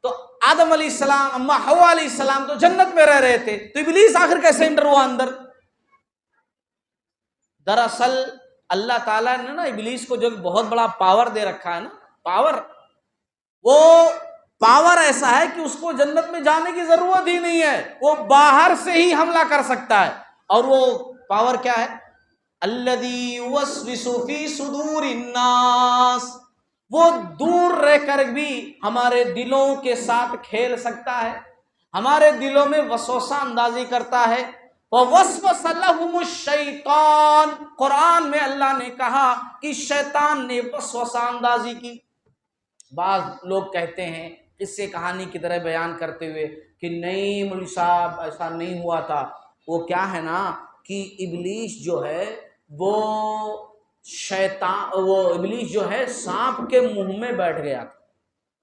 تو آدم علیہ السلام، اماں حوا علیہ السلام تو جنت میں رہ رہے تھے، تو ابلیس آخر کیسے انٹر ہوا اندر؟ دراصل اللہ تعالیٰ نے نا ابلیس کو جو بہت بڑا پاور دے رکھا ہے نا، پاور، وہ پاور ایسا ہے کہ اس کو جنت میں جانے کی ضرورت ہی نہیں ہے، وہ باہر سے ہی حملہ کر سکتا ہے. اور وہ پاور کیا ہے؟ الذی یوسوس فی صدور الناس، وہ دور رہ کر بھی ہمارے دلوں کے ساتھ کھیل سکتا ہے، ہمارے دلوں میں وسوسہ اندازی کرتا ہے. وَوَسْوَسَ لَهُمُ الشَّيْطَانُ، قرآن میں اللہ نے کہا کہ شیطان نے وسوسہ اندازی کی. بعض لوگ کہتے ہیں قصے کہانی کی طرح بیان کرتے ہوئے کہ نہیں مولوی صاحب ایسا نہیں ہوا تھا، وہ کیا ہے نا کہ ابلیس جو ہے وہ شیطان، وہ ابلیس جو ہے سانپ کے منہ میں بیٹھ گیا تھا،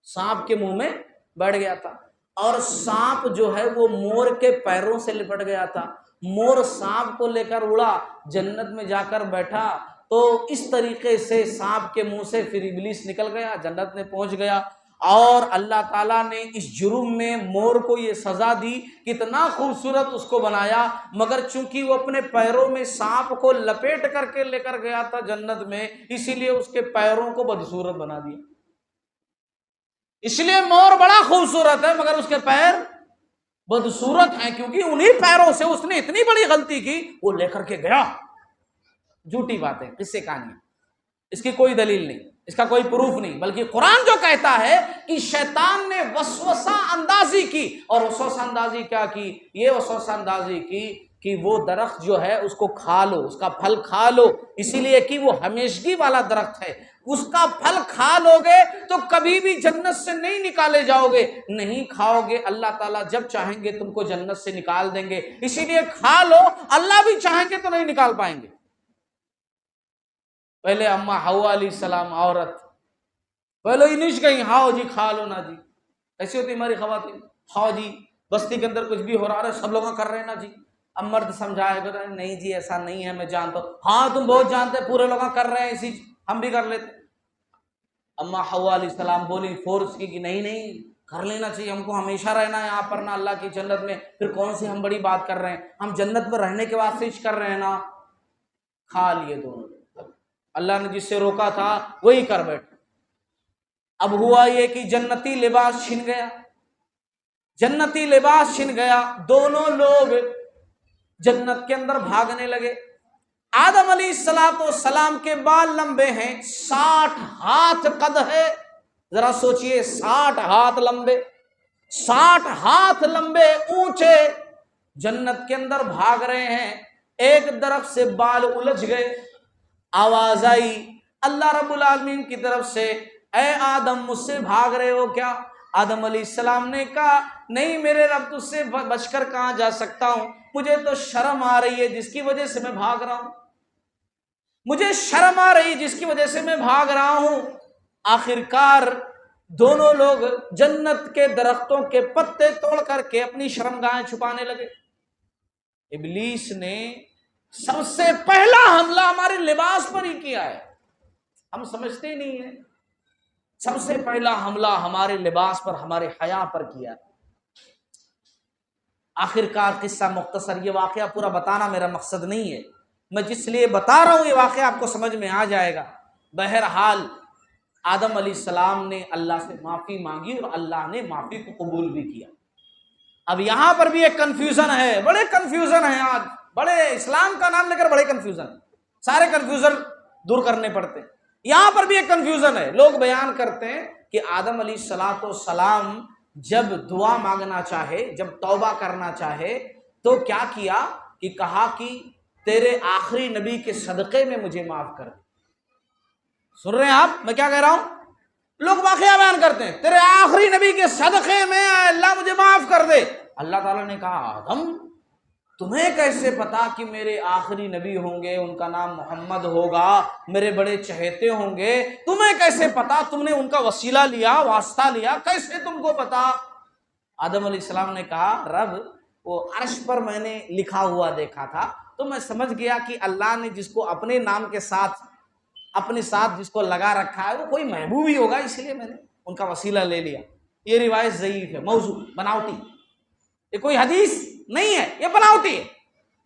سانپ کے منہ میں بیٹھ گیا تھا، اور سانپ جو ہے وہ مور کے پیروں سے لپٹ گیا تھا. مور سانپ کو لے کر اڑا، جنت میں جا کر بیٹھا، تو اس طریقے سے سانپ کے منہ سے پھر ابلیس نکل گیا، جنت میں پہنچ گیا. اور اللہ تعالیٰ نے اس جرم میں مور کو یہ سزا دی، کتنا خوبصورت اس کو بنایا، مگر چونکہ وہ اپنے پیروں میں سانپ کو لپیٹ کر کے لے کر گیا تھا جنت میں، اسی لیے اس کے پیروں کو بدصورت بنا دیا. اس لیے مور بڑا خوبصورت ہے مگر اس کے پیر بدصورت ہیں، کیونکہ انہی پیروں سے اس نے اتنی بڑی غلطی کی، وہ لے کر کے گیا. جھوٹی بات ہے، قصے کہانی، اس کی کوئی دلیل نہیں، اس کا کوئی پروف نہیں، بلکہ قرآن جو کہتا ہے کہ شیطان نے وسوسہ اندازی کی. اور وسوسہ اندازی کیا کی؟ یہ وسوسہ اندازی کی کہ وہ درخت جو ہے اس کو کھا لو، اس کا پھل کھا لو، اسی لیے کہ وہ ہمیشگی والا درخت ہے، اس کا پھل کھا لو گے تو کبھی بھی جنت سے نہیں نکالے جاؤ گے، نہیں کھاؤ گے اللہ تعالیٰ جب چاہیں گے تم کو جنت سے نکال دیں گے، اسی لیے کھا لو، اللہ بھی چاہیں گے تو نہیں نکال پائیں گے. پہلے اماں حوا علیہ السلام عورت پہلے ہی نش گئی، ہاؤ جی کھا لو نا جی. ایسی ہوتی ہماری خواتین، ہاؤ جی بستی کے اندر کچھ بھی ہو رہا ہے سب لوگ کر رہے ہیں نا جی. اب مرد سمجھائے گا نہیں جی ایسا نہیں ہے، میں جانتا ہوں. ہاں تم بہت جانتے، پورے لوگ کر رہے ہیں، اسی ہم بھی کر لیتے. اماں حوا علیہ السلام بولی فورس کی کہ نہیں کر لینا چاہیے، ہم کو ہمیشہ رہنا ہے یہاں پر نا اللہ کی جنت میں، پھر کون سی ہم بڑی بات کر رہے ہیں، ہم جنت میں رہنے کے واسطے کر رہے ہیں نا. کھا لیے دونوں، اللہ نے جس سے روکا تھا وہی کر بیٹھے. اب ہوا یہ کہ جنتی لباس چھن گیا، جنتی لباس چھن گیا، دونوں لوگ جنت کے اندر بھاگنے لگے. آدم علیہ السلام کے بال لمبے ہیں، 60 ہاتھ قد ہے. ذرا سوچئے 60 ہاتھ لمبے، 60 ہاتھ لمبے اونچے، جنت کے اندر بھاگ رہے ہیں. ایک درخت سے بال الجھ گئے، آواز آئی اللہ رب العالمین کی طرف سے، اے آدم مجھ سے بھاگ رہے ہو کیا؟ آدم علیہ السلام نے کہا نہیں میرے رب تجھ سے بچ کر کہاں جا سکتا ہوں، مجھے تو شرم آ رہی ہے جس کی وجہ سے میں بھاگ رہا ہوں، مجھے شرم آ رہی ہے جس کی وجہ سے میں بھاگ رہا ہوں. آخرکار دونوں لوگ جنت کے درختوں کے پتے توڑ کر کے اپنی شرمگاہیں چھپانے لگے. ابلیس نے سب سے پہلا حملہ ہمارے لباس پر ہی کیا ہے، ہم سمجھتے ہی نہیں ہیں. سب سے پہلا حملہ ہمارے لباس پر، ہمارے حیا پر کیا ہے. آخرکار قصہ مختصر، یہ واقعہ پورا بتانا میرا مقصد نہیں ہے، میں جس لیے بتا رہا ہوں یہ واقعہ آپ کو سمجھ میں آ جائے گا. بہرحال آدم علیہ السلام نے اللہ سے معافی مانگی اور اللہ نے معافی کو قبول بھی کیا. اب یہاں پر بھی ایک کنفیوژن ہے، بڑے کنفیوژن ہیں آج، بڑے اسلام کا نام لے کر بڑے کنفیوژن، سارے کنفیوژن دور کرنے پڑتے ہیں. یہاں پر بھی ایک کنفیوژن ہے، لوگ بیان کرتے ہیں کہ آدم علیہ السلام جب دعا مانگنا چاہے، جب توبہ کرنا چاہے تو کیا کیا کہ کہا کہ تیرے آخری نبی کے صدقے میں مجھے معاف کر دے. سن رہے ہیں آپ میں کیا کہہ رہا ہوں؟ لوگ واقعہ بیان کرتے ہیں تیرے آخری نبی کے صدقے میں اللہ مجھے معاف کر دے. اللہ تعالیٰ نے کہا آدم تمہیں کیسے پتا کہ میرے آخری نبی ہوں گے، ان کا نام محمد ہوگا، میرے بڑے چہیتے ہوں گے، تمہیں کیسے پتا؟ تم نے ان کا وسیلہ لیا، واسطہ لیا، کیسے تم کو پتا؟ آدم علیہ السلام نے کہا رب وہ عرش پر میں نے لکھا ہوا دیکھا تھا تو میں سمجھ گیا کہ اللہ نے جس کو اپنے نام کے ساتھ اپنے ساتھ جس کو لگا رکھا ہے وہ کوئی محبوب ہی ہوگا، اس لیے میں نے ان کا وسیلہ لے لیا۔ یہ روایت ضعیف ہے، موضوع، بناوٹی، یہ کوئی حدیث نہیں ہے، یہ بناوٹی ہے۔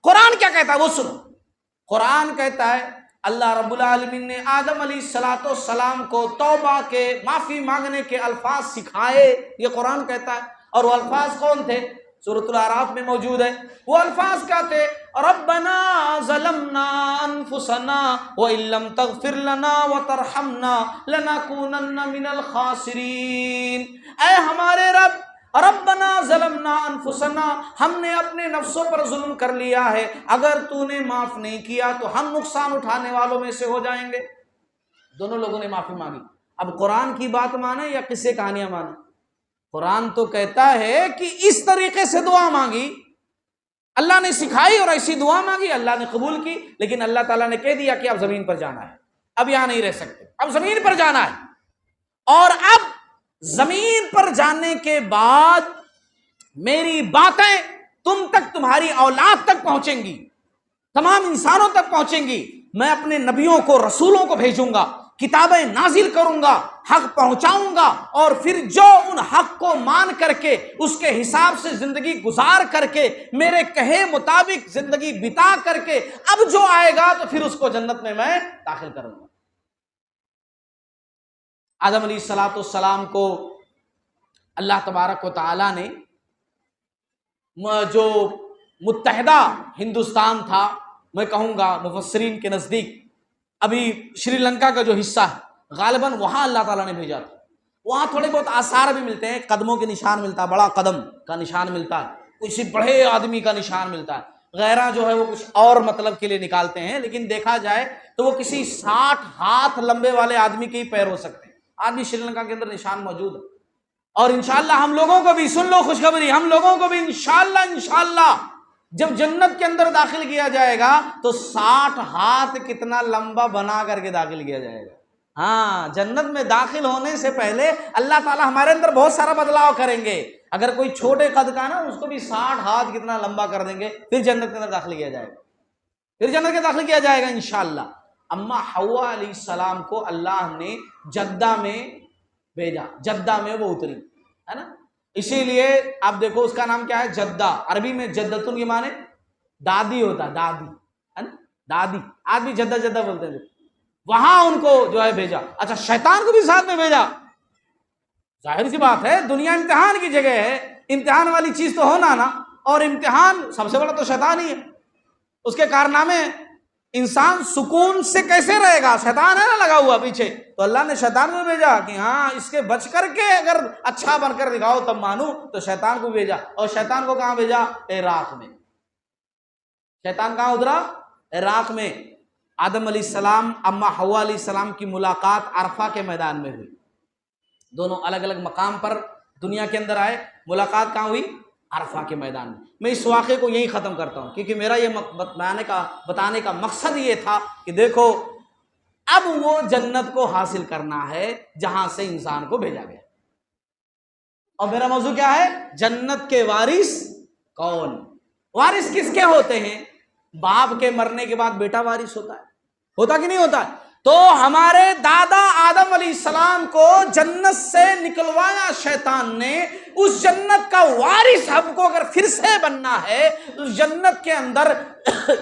قرآن کیا کہتا ہے وہ سنو۔ قرآن کہتا ہے اللہ رب العالمین نے آدم علیہ السلام کو توبہ کے، معافی مانگنے کے الفاظ سکھائے، یہ قرآن کہتا ہے۔ اور وہ الفاظ کون تھے؟ سورۃ الاعراف میں موجود ہے۔ وہ الفاظ کیا تھے؟ ربنا ظلمنا انفسنا وان لم تغفر لنا وترحمنا لنکونن من الخاسرین۔ اے ہمارے رب، ربنا ظلمنا انفسنا، ہم نے اپنے نفسوں پر ظلم کر لیا ہے، اگر تو نے معاف نہیں کیا تو ہم نقصان اٹھانے والوں میں سے ہو جائیں گے۔ دونوں لوگوں نے معافی مانگی۔ اب قرآن کی بات مانے یا قصے کہانیاں مانے؟ قرآن تو کہتا ہے کہ اس طریقے سے دعا مانگی، اللہ نے سکھائی اور ایسی دعا مانگی، اللہ نے قبول کی، لیکن اللہ تعالیٰ نے کہہ دیا کہ اب زمین پر جانا ہے، اب یہاں نہیں رہ سکتے، اب زمین پر جانا ہے۔ اور اب زمین پر جانے کے بعد میری باتیں تم تک، تمہاری اولاد تک پہنچیں گی، تمام انسانوں تک پہنچیں گی۔ میں اپنے نبیوں کو، رسولوں کو بھیجوں گا، کتابیں نازل کروں گا، حق پہنچاؤں گا، اور پھر جو ان حق کو مان کر کے اس کے حساب سے زندگی گزار کر کے میرے کہے مطابق زندگی بتا کر کے اب جو آئے گا تو پھر اس کو جنت میں داخل کروں گا۔ آدم علیہ السلام کو اللہ تبارک و تعالی نے جو متحدہ ہندوستان تھا، میں کہوں گا مفسرین کے نزدیک ابھی شری لنکا کا جو حصہ ہے غالباً وہاں اللہ تعالیٰ نے بھیجا تھا۔ وہاں تھوڑے بہت آثار بھی ملتے ہیں، قدموں کے نشان ملتا ہے، بڑا قدم کا نشان ملتا ہے، کسی بڑے آدمی کا نشان ملتا ہے، غیرہ جو ہے وہ کچھ اور مطلب کے لیے نکالتے ہیں، لیکن دیکھا جائے تو وہ کسی 60 ہاتھ لمبے والے آدمی کے ہی پیر ہو سکتے ہیں۔ آدمی شری لنکا کے اندر نشان موجود ہے، اور انشاءاللہ ہم لوگوں کو بھی، سن لو خوشخبری، ہم لوگوں کو بھی انشاءاللہ جب جنت کے اندر داخل کیا جائے گا تو 60 ہاتھ کتنا لمبا بنا کر کے داخل کیا جائے گا۔ ہاں، جنت میں داخل ہونے سے پہلے اللہ تعالیٰ ہمارے اندر بہت سارا بدلاؤ کریں گے۔ اگر کوئی چھوٹے قد کا نا، اس کو بھی 60 ہاتھ کتنا لمبا کر دیں گے، پھر جنت کے اندر داخل کیا جائے گا، پھر جنت کے داخل کیا جائے گا انشاءاللہ۔ اما حوا علیہ السلام کو اللہ نے جدہ میں بھیجا، جدہ میں وہ اتری ہے نا، اسی لیے آپ دیکھو اس کا نام کیا ہے؟ جدہ۔ عربی میں جدتن کے معنی دادی ہوتا ہے، دادی ہے نا، دادی، آدمی جدہ جدہ بولتے ہیں، وہاں ان کو جو ہے بھیجا۔ اچھا، شیطان کو بھی ساتھ میں بھیجا، ظاہر سی بات ہے دنیا امتحان کی جگہ ہے، امتحان والی چیز تو ہونا نا، اور امتحان سب سے بڑا تو شیطان ہی ہے، اس کے کارنامے۔ انسان سکون سے کیسے رہے گا؟ شیطان ہے نا لگا ہوا پیچھے، تو اللہ نے شیطان کو بھیجا کہ ہاں اس کے بچ کر کے اگر اچھا بن کر دکھاؤ تب مانو، تو شیطان کو بھیجا۔ اور شیطان کو کہاں بھیجا؟ عراق میں۔ شیطان کہاں اترا؟ عراق میں۔ آدم علیہ السلام، اما حوا علیہ السلام کی ملاقات عرفہ کے میدان میں ہوئی، دونوں الگ الگ مقام پر دنیا کے اندر آئے، ملاقات کہاں ہوئی؟ عرفہ کے میدان میں۔ میں اس واقعے کو یہی ختم کرتا ہوں، کیونکہ میرا یہ بتانے کا مقصد یہ تھا کہ دیکھو اب وہ جنت کو حاصل کرنا ہے جہاں سے انسان کو بھیجا گیا، اور میرا موضوع کیا ہے؟ جنت کے وارث کون؟ وارث کس کے ہوتے ہیں؟ باپ کے مرنے کے بعد بیٹا وارث ہوتا کہ نہیں ہوتا؟ تو ہمارے دادا آدم علیہ السلام کو جنت سے نکلوایا شیطان نے، اس جنت کا وارث ہم کو اگر پھر سے بننا ہے، اس جنت کے اندر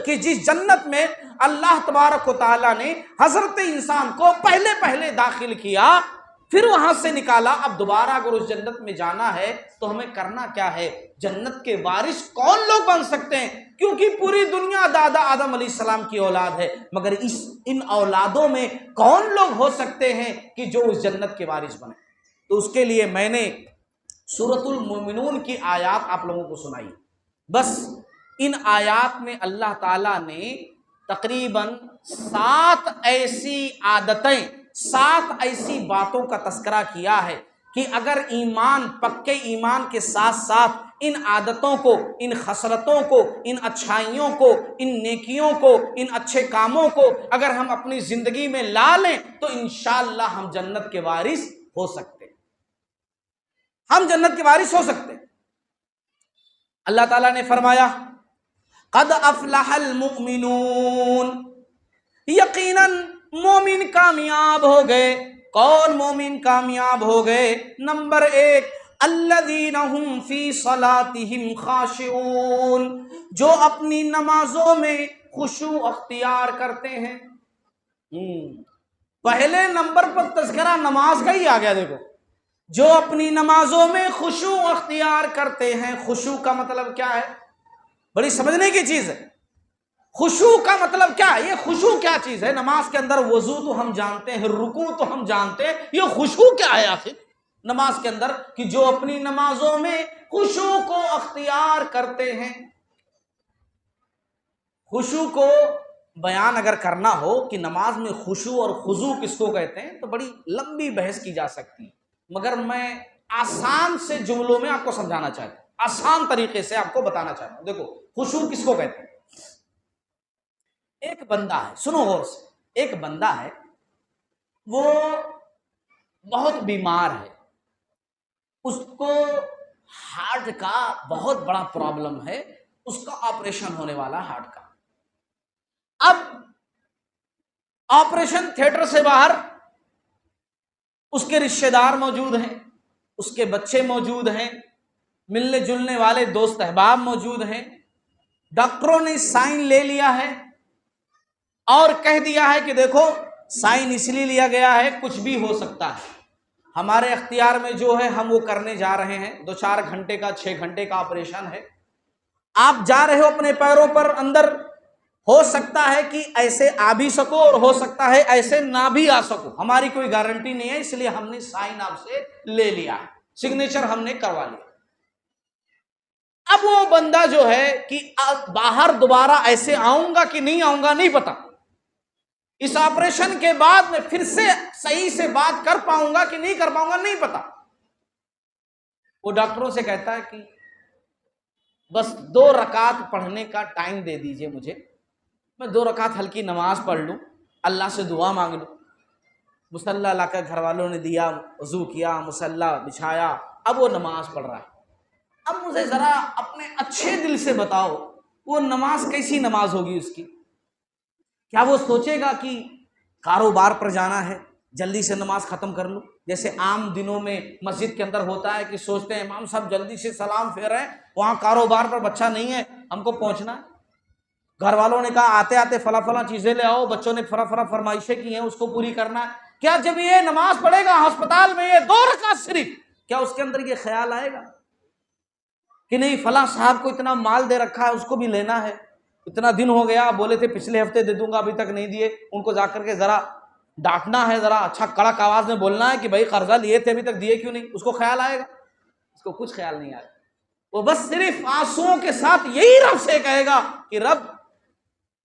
کہ جس جنت میں اللہ تبارک و تعالیٰ نے حضرت انسان کو پہلے داخل کیا، پھر وہاں سے نکالا، اب دوبارہ اگر اس جنت میں جانا ہے تو ہمیں کرنا کیا ہے؟ جنت کے وارث کون لوگ بن سکتے ہیں؟ کیونکہ پوری دنیا دادا آدم علیہ السلام کی اولاد ہے، مگر ان اولادوں میں کون لوگ ہو سکتے ہیں کہ جو اس جنت کے وارث بنے؟ تو اس کے لیے میں نے سورۃ المومنون کی آیات آپ لوگوں کو سنائی۔ بس ان آیات میں اللہ تعالیٰ نے تقریباً 7 ایسی عادتیں، 7 ایسی باتوں کا تذکرہ کیا ہے کہ اگر ایمان، پکے ایمان کے ساتھ ساتھ ان عادتوں کو، ان خصلتوں کو، ان اچھائیوں کو، ان نیکیوں کو، ان اچھے کاموں کو اگر ہم اپنی زندگی میں لا لیں تو انشاءاللہ ہم جنت کے وارث ہو سکتے ہیں، ہم جنت کے وارث ہو سکتے ہیں۔ اللہ تعالیٰ نے فرمایا قد افلح المؤمنون، یقیناً مومن کامیاب ہو گئے۔ کون مومن کامیاب ہو گئے؟ نمبر 1، الذین هم فی صلاتهم خاشعون، جو اپنی نمازوں میں خشوع اختیار کرتے ہیں۔ پہلے نمبر پر تذکرہ نماز کا ہی آ گیا، دیکھو، جو اپنی نمازوں میں خشوع اختیار کرتے ہیں۔ خشوع کا مطلب کیا ہے؟ بڑی سمجھنے کی چیز ہے۔ خشوع کا مطلب کیا ہے؟ یہ خشوع کیا چیز ہے؟ نماز کے اندر وضو تو ہم جانتے ہیں، رکوع تو ہم جانتے ہیں، یہ خشوع کیا ہے آخر نماز کے اندر؟ کہ جو اپنی نمازوں میں خشوع کو اختیار کرتے ہیں۔ خشوع کو بیان اگر کرنا ہو کہ نماز میں خشوع اور خضوع کس کو کہتے ہیں تو بڑی لمبی بحث کی جا سکتی ہے، مگر میں آسان سے جملوں میں آپ کو سمجھانا چاہتا ہوں، آسان طریقے سے آپ کو بتانا چاہتا ہوں۔ دیکھو، خشوع کس کو کہتے ہیں؟ ایک بندہ ہے، سنو غور سے، ایک بندہ ہے، وہ بہت بیمار ہے، اس کو ہارٹ کا بہت بڑا پرابلم ہے، اس کا آپریشن ہونے والا ہارٹ کا۔ اب آپریشن تھیٹر سے باہر اس کے رشتہ دار موجود ہیں، اس کے بچے موجود ہیں، ملنے جلنے والے دوست احباب موجود ہیں۔ ڈاکٹروں نے سائن لے لیا ہے اور کہہ دیا ہے کہ دیکھو، سائن اس لیے لیا گیا ہے، کچھ بھی ہو سکتا ہے، ہمارے اختیار میں جو ہے ہم وہ کرنے جا رہے ہیں، 2-4 گھنٹے کا 6 گھنٹے کا آپریشن ہے، آپ جا رہے ہو اپنے پیروں پر اندر، ہو سکتا ہے کہ ایسے آ بھی سکو اور ہو سکتا ہے ایسے نہ بھی آ سکو، ہماری کوئی گارنٹی نہیں ہے، اس لیے ہم نے سائن آپ سے لے لیا ہے، سگنیچر ہم نے کروا لیا۔ اب وہ بندہ جو ہے کہ باہر دوبارہ ایسے آؤں گا کہ نہیں آؤں گا نہیں پتا، اس آپریشن کے بعد میں پھر سے صحیح سے بات کر پاؤں گا کہ نہیں کر پاؤں گا نہیں پتا۔ وہ ڈاکٹروں سے کہتا ہے کہ بس 2 رکعت پڑھنے کا ٹائم دے دیجئے مجھے، میں 2 رکعت ہلکی نماز پڑھ لوں، اللہ سے دعا مانگ لوں۔ مصلی لا کر گھر والوں نے دیا، وضو کیا، مصلی بچھایا، اب وہ نماز پڑھ رہا ہے۔ اب مجھے ذرا اپنے اچھے دل سے بتاؤ، وہ نماز کیسی نماز ہوگی اس کی؟ کیا وہ سوچے گا کہ کاروبار پر جانا ہے، جلدی سے نماز ختم کر لوں؟ جیسے عام دنوں میں مسجد کے اندر ہوتا ہے کہ سوچتے ہیں امام صاحب جلدی سے سلام پھیر رہے ہیں، وہاں کاروبار پر بچہ نہیں ہے، ہم کو پہنچنا ہے، گھر والوں نے کہا آتے آتے فلاں چیزیں لے آؤ، بچوں نے فلاں فرمائشیں کی ہیں، اس کو پوری کرنا ہے۔ کیا جب یہ نماز پڑھے گا ہسپتال میں یہ 2 رکعت صرف، کیا اس کے اندر یہ خیال آئے گا کہ نہیں فلاں صاحب کو اتنا مال دے رکھا ہے، اس کو بھی لینا ہے، اتنا دن ہو گیا، بولے تھے پچھلے ہفتے دے دوں گا ابھی تک نہیں دیے، ان کو جا کر کے ذرا ڈانٹنا ہے، ذرا اچھا کڑک آواز میں بولنا ہے کہ بھائی قرضہ لیے تھے ابھی تک دیے کیوں نہیں؟ اس کو خیال آئے گا؟ اس کو کچھ خیال نہیں آئے گا، وہ بس صرف آنسوؤں کے ساتھ یہی رب سے کہے گا کہ رب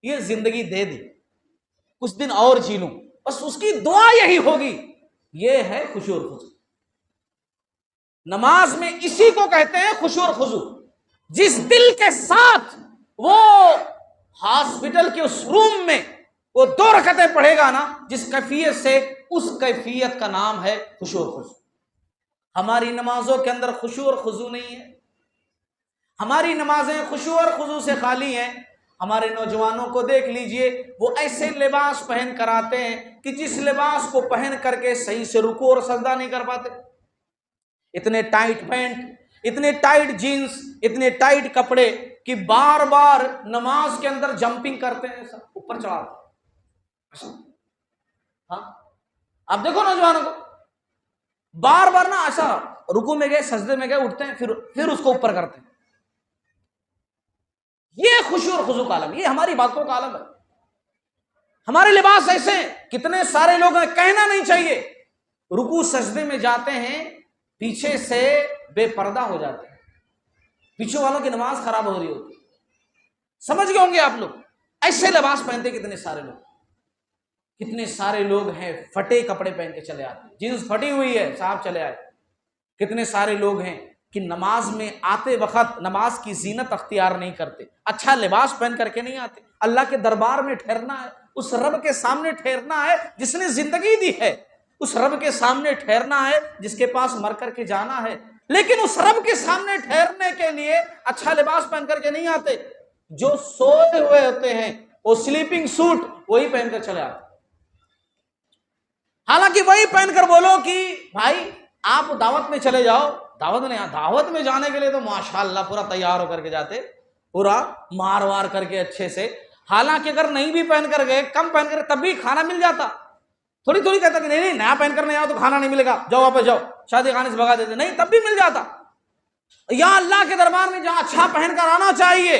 یہ زندگی دے دے، کچھ دن اور جی لوں، بس اس کی دعا یہی ہوگی۔ یہ ہے خشوع اور خضوع۔ نماز میں اسی کو کہتے ہیں خشوع اور خضوع۔ جس دل کے ساتھ وہ ہاسپٹل کے اس روم میں وہ 2 رکعتیں پڑھے گا نا، جس کیفیت سے، اس کیفیت کا نام ہے خشوع اور خضوع۔ ہماری نمازوں کے اندر خشوع اور خضوع نہیں ہے، ہماری نمازیں خشوع اور خضوع سے خالی ہیں۔ ہمارے نوجوانوں کو دیکھ لیجئے، وہ ایسے لباس پہن کر آتے ہیں کہ جس لباس کو پہن کر کے صحیح سے رکوع اور سجدہ نہیں کر پاتے، اتنے ٹائٹ پینٹ، اتنے ٹائٹ جینز، اتنے ٹائٹ کپڑے کہ بار بار نماز کے اندر جمپنگ کرتے ہیں، سب اوپر چڑھاتے ہیں۔ ہاں، اب دیکھو نوجوانوں کو بار بار نا ایسا رکوع میں گئے، سجدے میں گئے، اٹھتے ہیں، پھر اس کو اوپر کرتے ہیں۔ یہ خشوع اور خضوع کا عالم، یہ ہماری باتوں کا عالم ہے۔ ہمارے لباس ایسے ہیں، کتنے سارے لوگ ہیں، کہنا نہیں چاہیے، رکوع سجدے میں جاتے ہیں، پیچھے سے بے پردہ ہو جاتے ہیں، پیچھے والوں کی نماز خراب ہو رہی ہوتی ہے۔ سمجھ گئے ہوں گے آپ لوگ، ایسے لباس پہنتے کتنے سارے لوگ، کتنے سارے لوگ ہیں پھٹے کپڑے پہن کے چلے آتے ہیں، جینس پھٹی ہوئی ہے صاحب چلے آئے، کتنے سارے لوگ ہیں کہ نماز میں آتے وقت نماز کی زینت اختیار نہیں کرتے، اچھا لباس پہن کر کے نہیں آتے۔ اللہ کے دربار میں ٹھہرنا ہے، اس رب کے سامنے ٹھہرنا ہے جس نے زندگی دی ہے، اس رب کے سامنے ٹھہرنا ہے جس کے پاس مر کر کے جانا ہے، لیکن اس رب کے سامنے ٹھہرنے کے لیے اچھا لباس پہن کر کے نہیں آتے۔ جو سوئے ہوئے ہوتے ہیں وہ سلیپنگ سوٹ وہی پہن کر چلے آتے، حالانکہ وہی پہن کر بولو کہ بھائی آپ دعوت میں چلے جاؤ، دعوت میں جانے کے لیے تو ماشاءاللہ پورا تیار ہو کر کے جاتے، پورا مار وار کر کے اچھے سے، حالانکہ اگر نہیں بھی پہن کر گئے، کم پہن کر تب بھی کھانا مل جاتا، تھوڑی تھوڑی کہتا کہ نہیں نیا پہن کر نہیں آؤ تو کھانا نہیں ملے گا، جاؤ واپس جاؤ، شادی خانے سے بھگا دیتے، نہیں تب بھی مل جاتا۔ یا اللہ کے دربار میں جہاں اچھا پہن کر آنا چاہیے،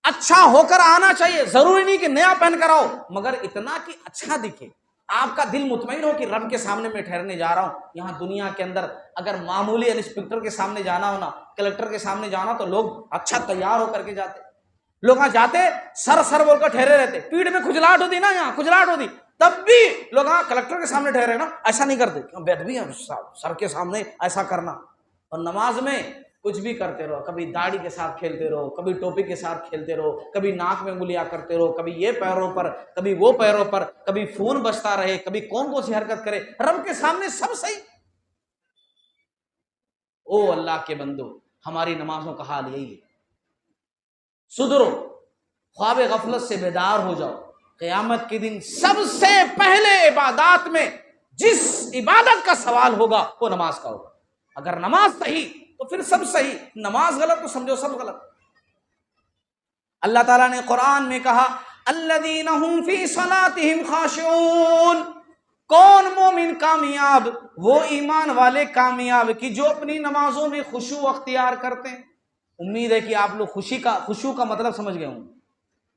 اچھا ہو کر آنا چاہیے، ضروری نہیں کہ نیا پہن کر آؤ، مگر اتنا کہ اچھا دکھے، آپ کا دل مطمئن ہو کہ رب کے سامنے میں ٹھہرنے جا رہا ہوں۔ یہاں دنیا کے اندر اگر معمولی انسپکٹر کے سامنے جانا ہونا، کلکٹر کے سامنے جانا، تو لوگ اچھا تیار ہو کر کے جاتے، لوگ وہاں جاتے سر بول کر ٹھہرے رہتے، پیٹھ میں کھجلاہٹ ہوتی نا، یہاں کھجلاہٹ ہوتی، تب بھی لوگ ہاں کلکٹر کے سامنے ٹھہرے نا، ایسا نہیں کرتے، بیٹھ بھی سر کے سامنے ایسا کرنا۔ اور نماز میں کچھ بھی کرتے رہو، کبھی داڑھی کے ساتھ کھیلتے رہو، کبھی ٹوپی کے ساتھ کھیلتے رہو، کبھی ناک میں انگلیاں کرتے رہو، کبھی یہ پیروں پر، کبھی وہ پیروں پر، کبھی فون بجتا رہے، کبھی کون سی حرکت کرے، رب کے سامنے سب صحیح۔ او اللہ کے بندو، ہماری نمازوں کا حال یہی ہے، سدھرو، خواب غفلت سے بیدار ہو جاؤ۔ قیامت کے دن سب سے پہلے عبادات میں جس عبادت کا سوال ہوگا وہ نماز کا ہوگا۔ اگر نماز صحیح تو پھر سب صحیح، نماز غلط تو سمجھو سب غلط۔ اللہ تعالیٰ نے قرآن میں کہا الذین هم فی صلاتهم خاشعون، کون مومن کامیاب؟ وہ ایمان والے کامیاب کہ جو اپنی نمازوں میں خشوع اختیار کرتے ہیں۔ امید ہے کہ آپ لوگ خشوع کا مطلب سمجھ گئے ہوں گے،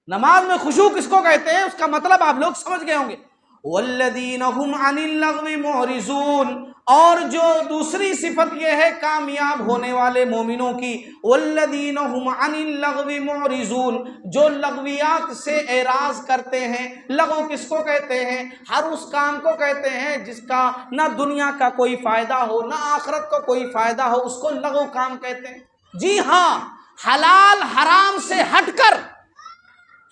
نماز میں خشوع کس کو کہتے ہیں اس کا مطلب آپ لوگ سمجھ گئے ہوں گے۔ والذین هم عن اللغو معرضون، اور جو دوسری صفت یہ ہے کامیاب ہونے والے مومنوں کی، والذین هم عن اللغو معرضون، جو لغویات سے اعراض کرتے ہیں۔ لغو کس کو کہتے ہیں؟ ہر اس کام کو کہتے ہیں جس کا نہ دنیا کا کوئی فائدہ ہو نہ آخرت کو کوئی فائدہ ہو، اس کو لغو کام کہتے ہیں۔ جی ہاں، حلال حرام سے ہٹ کر،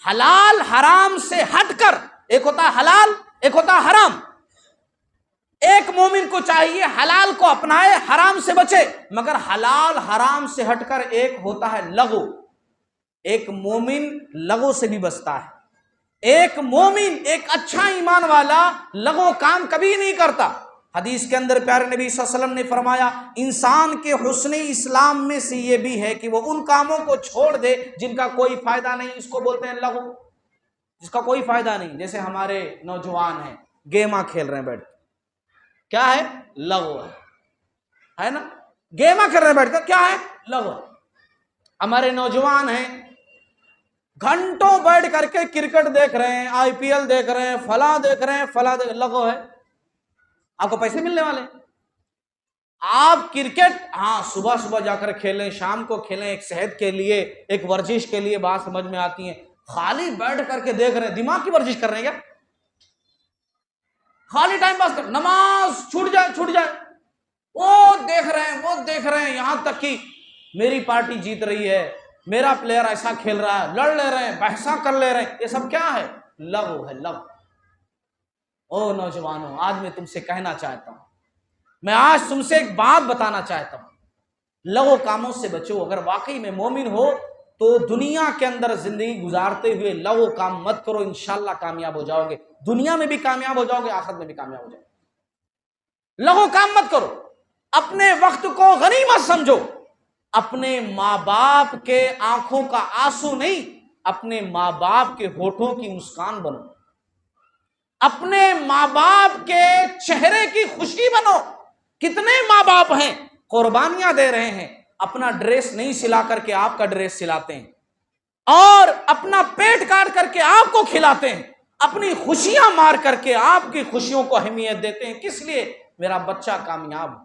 حلال حرام سے ہٹ کر، ایک ہوتا ہے حلال ایک ہوتا ہے حرام، ایک مومن کو چاہیے حلال کو اپنائے، حرام سے بچے، مگر حلال حرام سے ہٹ کر ایک ہوتا ہے لغو، ایک مومن لغو سے بھی بچتا ہے، ایک مومن ایک اچھا ایمان والا لغو کام کبھی نہیں کرتا۔ حدیث کے اندر پیارے نبی صلی اللہ علیہ وسلم نے فرمایا انسان کے حسن اسلام میں سے یہ بھی ہے کہ وہ ان کاموں کو چھوڑ دے جن کا کوئی فائدہ نہیں، اس کو بولتے ہیں لغو، جس کا کوئی فائدہ نہیں۔ جیسے ہمارے نوجوان ہیں گیما کھیل رہے ہیں بیٹھ، کیا ہے؟ لغو ہے نا، گیما کھیل رہے ہیں بیٹھ کر، کیا ہے؟ لغو۔ ہمارے نوجوان ہیں گھنٹوں بیٹھ کر کے کرکٹ دیکھ رہے ہیں، IPL دیکھ رہے ہیں، فلاں دیکھ رہے ہیں، فلاں دیکھ، لغو ہے۔ آپ کو پیسے ملنے والے، آپ کرکٹ ہاں صبح صبح جا کر کھیلیں، شام کو کھیلیں، ایک صحت کے لیے ایک ورزش کے لیے بات سمجھ میں آتی ہے، خالی بیٹھ کر کے دیکھ رہے ہیں، دماغ کی ورزش کر رہے ہیں کیا؟ خالی ٹائم پاس کر، نماز چھوٹ جائے، وہ دیکھ رہے ہیں، یہاں تک کہ میری پارٹی جیت رہی ہے، میرا پلیئر ایسا کھیل رہا ہے، لڑ لے رہے ہیں، بحثاں کر لے رہے ہیں، یہ سب کیا ہے؟ لغو ہے، لغو۔ او نوجوانوں، آج میں تم سے کہنا چاہتا ہوں، میں آج تم سے ایک بات بتانا چاہتا ہوں، لغو کاموں سے بچو۔ اگر واقعی میں مومن ہو تو دنیا کے اندر زندگی گزارتے ہوئے لغو کام مت کرو، انشاءاللہ کامیاب ہو جاؤ گے، دنیا میں بھی کامیاب ہو جاؤ گے، آخرت میں بھی کامیاب ہو جاؤ گے۔ لغو کام مت کرو، اپنے وقت کو غنیمت سمجھو، اپنے ماں باپ کے آنکھوں کا آنسو نہیں، اپنے ماں باپ کے ہونٹوں کی مسکان بنو، اپنے ماں باپ کے چہرے کی خوشی بنو۔ کتنے ماں باپ ہیں قربانیاں دے رہے ہیں، اپنا ڈریس نہیں سلا کر کے آپ کا ڈریس سلاتے ہیں، اور اپنا پیٹ کاٹ کر کے آپ کو کھلاتے ہیں، اپنی خوشیاں مار کر کے آپ کی خوشیوں کو اہمیت دیتے ہیں۔ کس لیے؟ میرا بچہ کامیاب ہو،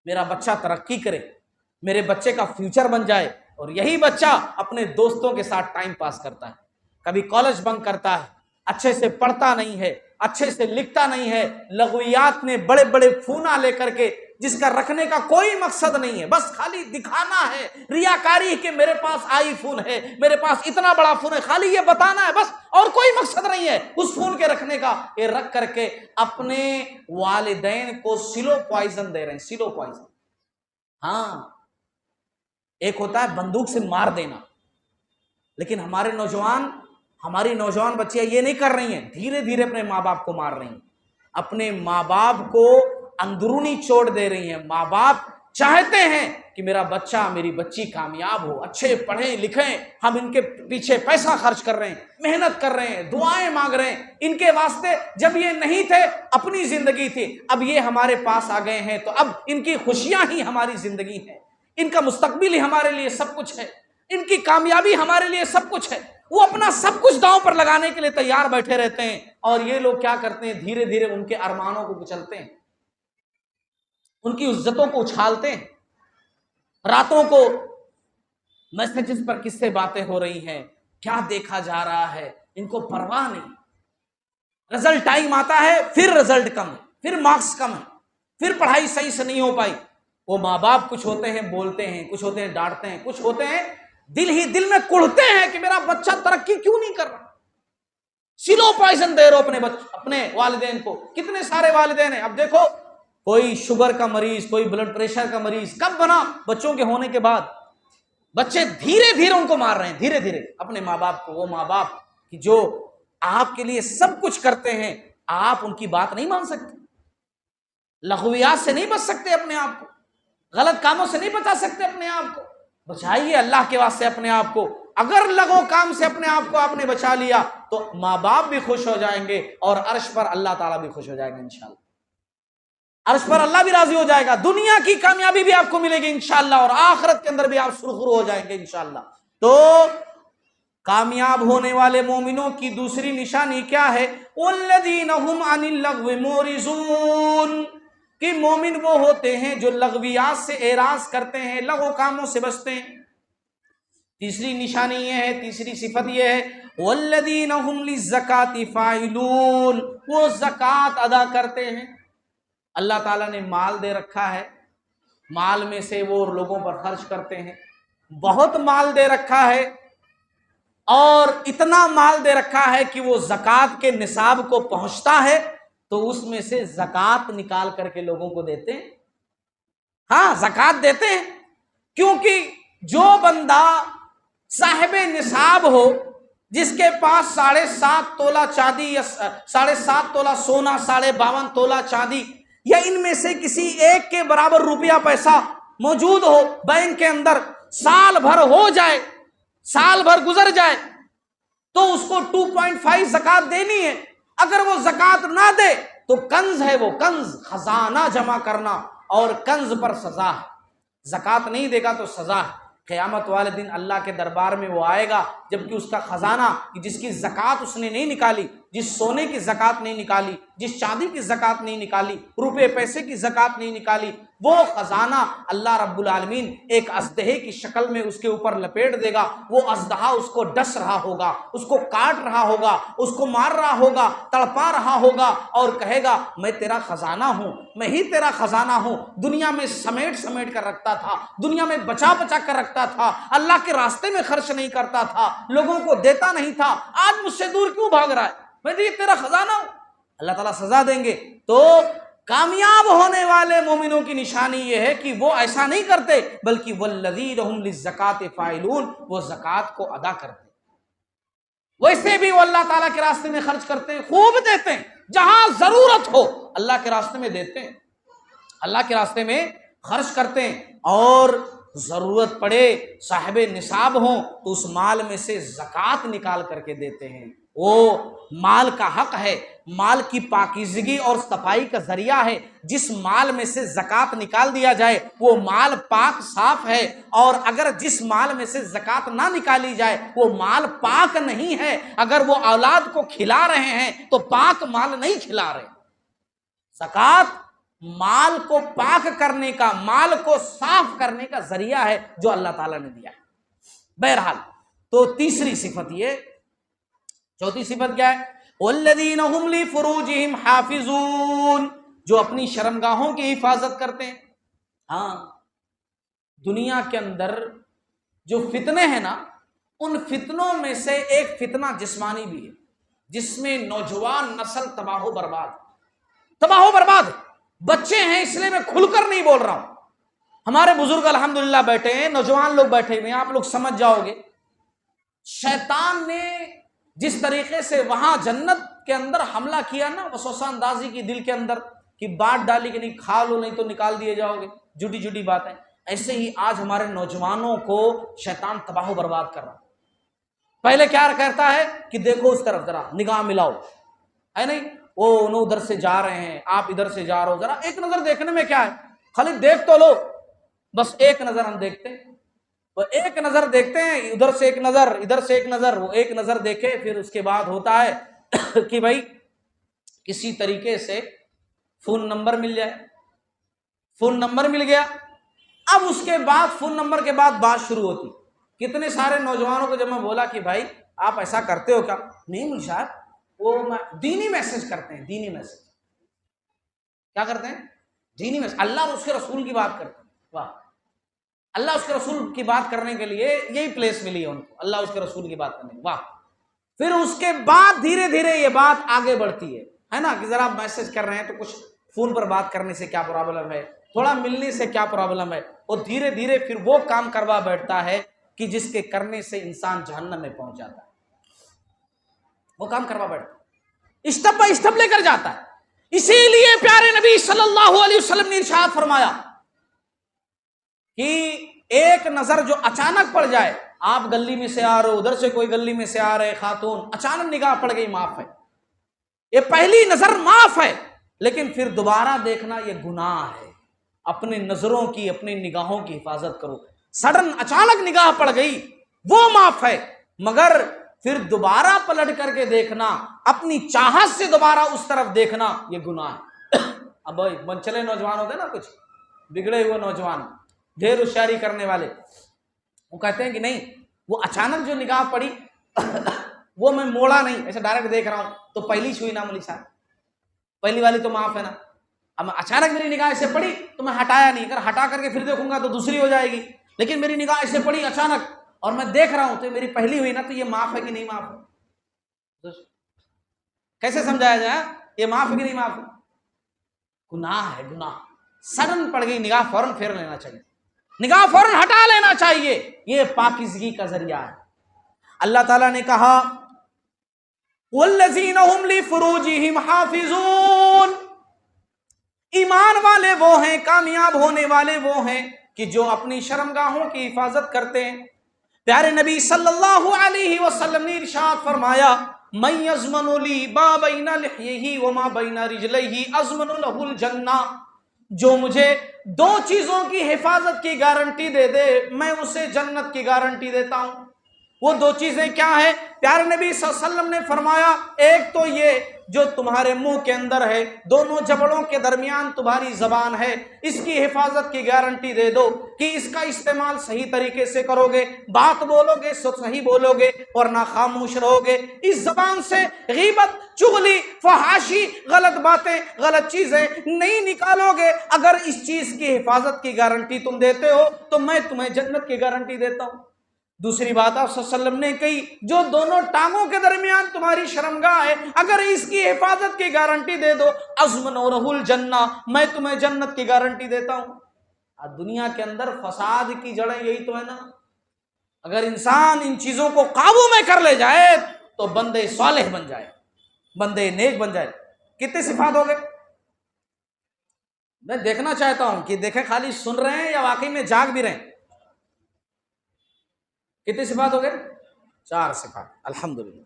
میرا بچہ ترقی کرے، میرے بچے کا فیوچر بن جائے۔ اور یہی بچہ اپنے دوستوں کے ساتھ ٹائم پاس کرتا ہے، کبھی کالج بنک کرتا ہے، اچھے سے پڑھتا نہیں ہے، اچھے سے لکھتا نہیں ہے، لغویات میں بڑے بڑے فونا لے کر کے جس کا رکھنے کا کوئی مقصد نہیں ہے، بس خالی دکھانا ہے، ریاکاری کہ میرے پاس آئی فون ہے، میرے پاس اتنا بڑا فون ہے، خالی یہ بتانا ہے بس، اور کوئی مقصد نہیں ہے اس فون کے رکھنے کا، یہ رکھ کر کے اپنے والدین کو سلو پوائزن دے رہے ہیں، سلو پوائزن۔ ہاں، ایک ہوتا ہے بندوق سے مار دینا، لیکن ہماری نوجوان بچیاں یہ نہیں کر رہی ہیں، دھیرے دھیرے اپنے ماں باپ کو مار رہی ہیں، اپنے ماں باپ کو اندرونی چوٹ دے رہی ہیں۔ ماں باپ چاہتے ہیں کہ میرا بچہ میری بچی کامیاب ہو، اچھے پڑھیں لکھیں، ہم ان کے پیچھے پیسہ خرچ کر رہے ہیں، محنت کر رہے ہیں، دعائیں مانگ رہے ہیں ان کے واسطے۔ جب یہ نہیں تھے اپنی زندگی تھی، اب یہ ہمارے پاس آ گئے ہیں تو اب ان کی خوشیاں ہی ہماری زندگی ہے، ان کا مستقبل ہی ہمارے لیے سب کچھ ہے، ان کی کامیابی ہمارے لیے سب کچھ ہے۔ وہ اپنا سب کچھ داؤں پر لگانے کے لیے تیار بیٹھے رہتے ہیں، اور یہ لوگ کیا کرتے ہیں، دھیرے دھیرے ان کے ارمانوں کو کچلتے ہیں، ان کی عزتوں کو اچھالتے ہیں۔ راتوں کو میسجز پر کس سے باتیں ہو رہی ہیں، کیا دیکھا جا رہا ہے، ان کو پرواہ نہیں۔ رزلٹ ٹائم آتا ہے، پھر رزلٹ کم ہے، پھر مارکس کم ہے، پھر پڑھائی صحیح سے نہیں ہو پائی۔ وہ ماں باپ کچھ ہوتے ہیں بولتے ہیں، کچھ ہوتے ہیں ڈانٹتے ہیں، کچھ ہوتے ہیں دل ہی دل میں کڑھتے ہیں کہ میرا بچہ ترقی کیوں نہیں کر رہا۔ سلو پوائزن دے رہے ہو اپنے والدین کو۔ کتنے سارے والدین ہیں، اب دیکھو کوئی شوگر کا مریض، کوئی بلڈ پریشر کا مریض، کب بنا؟ بچوں کے ہونے کے بعد۔ بچے دھیرے دھیرے ان کو مار رہے ہیں، دھیرے دھیرے اپنے ماں باپ کو۔ وہ ماں باپ کہ جو آپ کے لیے سب کچھ کرتے ہیں، آپ ان کی بات نہیں مان سکتے، لغویات سے نہیں بچ سکتے اپنے آپ کو، غلط کاموں سے نہیں بچا سکتے اپنے آپ کو۔ بچائیے اللہ کے واسطے اپنے آپ کو۔ اگر لغو کام سے اپنے آپ کو آپ نے بچا لیا تو ماں باپ بھی خوش ہو جائیں گے، اور عرش پر اللہ تعالیٰ بھی خوش ہو جائے گا انشاءاللہ۔ عرش پر اللہ بھی راضی ہو جائے گا، دنیا کی کامیابی بھی آپ کو ملے گی انشاءاللہ، اور آخرت کے اندر بھی آپ سرخرو ہو جائیں گے انشاءاللہ۔ تو کامیاب ہونے والے مومنوں کی دوسری نشانی کیا ہے؟ والذین هم عن اللغو معرضون، کہ مومن وہ ہوتے ہیں جو لغویات سے اعراض کرتے ہیں، لغو کاموں سے بچتے ہیں۔ تیسری نشانی یہ ہے، تیسری صفت یہ ہے، والذین هم للزکاۃ فاعلون، وہ زکوٰۃ ادا کرتے ہیں۔ اللہ تعالیٰ نے مال دے رکھا ہے، مال میں سے وہ لوگوں پر خرچ کرتے ہیں، بہت مال دے رکھا ہے، اور اتنا مال دے رکھا ہے کہ وہ زکوٰۃ کے نصاب کو پہنچتا ہے تو اس میں سے زکوٰۃ نکال کر کے لوگوں کو دیتے ہیں۔ ہاں، زکوٰۃ دیتے ہیں، کیونکہ جو بندہ صاحب نصاب ہو، جس کے پاس 7.5 تولہ چاندی یا 7.5 تولہ سونا، 52.5 تولہ چاندی، یا ان میں سے کسی ایک کے برابر روپیہ پیسہ موجود ہو بینک کے اندر، سال بھر ہو جائے، سال بھر گزر جائے، تو اس کو 2.5 زکوٰۃ دینی ہے۔ اگر وہ زکوٰۃ نہ دے تو کنز ہے، وہ کنز خزانہ جمع کرنا، اور کنز پر سزا ہے۔ زکوٰۃ نہیں دے گا تو سزا ہے۔ قیامت والے دن اللہ کے دربار میں وہ آئے گا، جبکہ اس کا خزانہ، جس کی زکوٰۃ اس نے نہیں نکالی، جس سونے کی زکوٰۃ نہیں نکالی، جس چاندی کی زکوٰۃ نہیں نکالی، روپے پیسے کی زکوٰۃ نہیں نکالی، وہ خزانہ اللہ رب العالمین ایک اژدہے کی شکل میں اس کے اوپر لپیٹ دے گا۔ وہ اژدہا اس کو ڈس رہا ہوگا، اس کو کاٹ رہا ہوگا، اس کو مار رہا ہوگا، تڑپا رہا ہوگا، اور کہے گا میں تیرا خزانہ ہوں، میں ہی تیرا خزانہ ہوں، دنیا میں سمیٹ سمیٹ کر رکھتا تھا، دنیا میں بچا بچا کر رکھتا تھا، اللہ کے راستے میں خرچ نہیں کرتا تھا، لوگوں کو دیتا نہیں تھا، آج مجھ سے دور کیوں بھاگ رہا ہے؟ میں تو یہ تیرا خزانہ ہوں۔ اللہ تعالیٰ سزا دیں گے۔ تو کامیاب ہونے والے مومنوں کی نشانی یہ ہے کہ وہ ایسا نہیں کرتے، بلکہ والذین هم للزکاۃ فاعلون، وہ زکوٰۃ کو ادا کرتے ہیں۔ ویسے بھی وہ اللہ تعالیٰ کے راستے میں خرچ کرتے ہیں، خوب دیتے ہیں، جہاں ضرورت ہو اللہ کے راستے میں دیتے ہیں، اللہ کے راستے میں خرچ کرتے ہیں، اور ضرورت پڑے صاحب نصاب ہوں تو اس مال میں سے زکوٰۃ نکال کر کے دیتے ہیں۔ وہ مال کا حق ہے، مال کی پاکیزگی اور صفائی کا ذریعہ ہے۔ جس مال میں سے زکوٰۃ نکال دیا جائے وہ مال پاک صاف ہے، اور اگر جس مال میں سے زکوٰۃ نہ نکالی جائے وہ مال پاک نہیں ہے۔ اگر وہ اولاد کو کھلا رہے ہیں تو پاک مال نہیں کھلا رہے۔ زکوٰۃ مال کو پاک کرنے کا، مال کو صاف کرنے کا ذریعہ ہے جو اللہ تعالیٰ نے دیا ہے۔ بہرحال، تو تیسری صفت یہ، چوتھی صفت کیا ہے؟ والذین هم لفروجہم حافظون، جو اپنی شرمگاہوں کی حفاظت کرتے ہیں، ہاں، دنیا کے اندر جو فتنے ہیں نا، ان فتنوں میں سے ایک فتنہ جسمانی بھی ہے، جس میں نوجوان نسل تباہ و برباد ہے۔ بچے ہیں، اس لیے میں کھل کر نہیں بول رہا ہوں، ہمارے بزرگ الحمدللہ بیٹھے ہیں، نوجوان لوگ بیٹھے ہوئے ہیں، آپ لوگ سمجھ جاؤ گے۔ شیطان نے جس طریقے سے وہاں جنت کے اندر حملہ کیا نا، وسوسہ اندازی کی دل کے اندر، کہ بات ڈالی کہ نہیں کھا لو نہیں تو نکال دیے جاؤ گے، جھوٹی باتیں، ایسے ہی آج ہمارے نوجوانوں کو شیطان تباہ و برباد کر رہا۔ پہلے کیا کہتا ہے کہ دیکھو اس طرف، ذرا نگاہ ملاؤ، ہے نہیں، وہ انہوں ادھر سے جا رہے ہیں، آپ ادھر سے جا رہے ہو، ذرا ایک نظر دیکھنے میں کیا ہے، خالی دیکھ تو لو، بس ایک نظر ہم دیکھتے ہیں، وہ ایک نظر دیکھتے ہیں، ادھر سے ایک نظر، ادھر سے ایک نظر، وہ ایک نظر دیکھے، پھر اس کے بعد ہوتا ہے کہ بھائی کسی طریقے سے فون نمبر مل جائے، فون نمبر مل گیا، اب اس کے بعد فون نمبر کے بعد بات شروع ہوتی۔ کتنے سارے نوجوانوں کو جب میں بولا کہ بھائی آپ ایسا کرتے ہو کیا، نہیں مجھے صاحب وہ دینی میسج کرتے ہیں، دینی میسج کیا کرتے ہیں، دینی میسج، اللہ اور اس کے رسول کی بات کرتے ہیں۔ واہ، اللہ اس کے رسول کی بات کرنے کے لیے یہی پلیس ملی ہے ان کو، اللہ اس کے رسول کی بات کرنے، واہ۔ پھر اس کے بعد دھیرے دھیرے یہ بات آگے بڑھتی ہے نا، کہ ذرا میسج کر رہے ہیں تو کچھ فون پر بات کرنے سے کیا پرابلم ہے، تھوڑا ملنے سے کیا پرابلم ہے، اور دھیرے دھیرے پھر وہ کام کروا بیٹھتا ہے کہ جس کے کرنے سے انسان جہنم میں پہنچ جاتا ہے، وہ کام کروا بیٹھتا ہے، اسٹیپ بائی اسٹیپ لے کر جاتا ہے۔ اسی لیے پیارے نبی صلی اللہ علیہ وسلم نے ارشاد فرمایا کہ ایک نظر جو اچانک پڑ جائے، آپ گلی میں سے آ رہے ہو، ادھر سے کوئی گلی میں سے آ رہے خاتون، اچانک نگاہ پڑ گئی، معاف ہے، یہ پہلی نظر معاف ہے، لیکن پھر دوبارہ دیکھنا یہ گناہ ہے۔ اپنے نظروں کی، اپنی نگاہوں کی حفاظت کرو۔ سڈن اچانک نگاہ پڑ گئی وہ معاف ہے، مگر پھر دوبارہ پلٹ کر کے دیکھنا، اپنی چاہت سے دوبارہ اس طرف دیکھنا، یہ گناہ ہے۔ اب منچلے نوجوان ہوتے ہیں نا، کچھ بگڑے ہوئے نوجوان، ڈھیر ہوشیاری کرنے والے، وہ کہتے ہیں کہ نہیں، وہ اچانک جو نگاہ پڑی وہ میں موڑا نہیں، ایسے ڈائریکٹ دیکھ رہا ہوں تو پہلی چھوئی نا مولی صاحب، پہلی والی تو معاف ہے نا، اب اچانک میری نگاہ ایسے پڑی تو میں ہٹایا نہیں، اگر ہٹا کر کے پھر دیکھوں گا تو دوسری ہو جائے گی، لیکن میری نگاہ ایسے پڑی اچانک اور میں دیکھ رہا ہوں تو میری پہلی ہوئی نا، تو یہ معاف ہے کہ نہیں معاف ہے؟ کیسے سمجھایا جائے، یہ معاف ہے کہ نہیں معاف ہے؟ گناہ ہے، گناہ۔ سڈن پڑ گئی نگاہ، فوراً پھیر لینا چاہیے، نگاہ فوراً ہٹا لینا چاہیے، یہ پاکیزگی کا ذریعہ ہے۔ اللہ تعالیٰ نے کہا والذین هم لفروجہم حافظون، ایمان والے وہ ہیں، کامیاب ہونے والے وہ ہیں کہ جو اپنی شرمگاہوں کی حفاظت کرتے ہیں۔ پیارے نبی صلی اللہ علیہ وسلم نے ارشاد فرمایا من یضمن لی ما بین لحیہ وما بین رجلیہ اضمن لہ الجنہ، جو مجھے دو چیزوں کی حفاظت کی گارنٹی دے دے میں اسے جنت کی گارنٹی دیتا ہوں۔ وہ دو چیزیں کیا ہیں؟ پیارے نبی صلی اللہ علیہ وسلم نے فرمایا ایک تو یہ جو تمہارے منہ کے اندر ہے، دونوں جبڑوں کے درمیان تمہاری زبان ہے، اس کی حفاظت کی گارنٹی دے دو کہ اس کا استعمال صحیح طریقے سے کرو گے، بات بولو گے صحیح بولو گے اور نہ خاموش رہو گے، اس زبان سے غیبت، چغلی، فحاشی، غلط باتیں، غلط چیزیں نہیں نکالو گے۔ اگر اس چیز کی حفاظت کی گارنٹی تم دیتے ہو تو میں تمہیں جنت کی گارنٹی دیتا ہوں۔ دوسری بات آپ صلی اللہ علیہ وسلم نے کہی جو دونوں ٹانگوں کے درمیان تمہاری شرمگاہ ہے، اگر اس کی حفاظت کی گارنٹی دے دو اضمن لہ الجنہ، میں تمہیں جنت کی گارنٹی دیتا ہوں۔ دنیا کے اندر فساد کی جڑیں یہی تو ہے نا، اگر انسان ان چیزوں کو قابو میں کر لے جائے تو بندے صالح بن جائے، بندے نیک بن جائے۔ کتنے صفات ہو گئے؟ میں دیکھنا چاہتا ہوں کہ دیکھیں خالی سن رہے ہیں یا واقعی میں جاگ بھی رہے ہیں۔ کتنی صفات ہو گئے؟ 4 صفات، الحمدللہ۔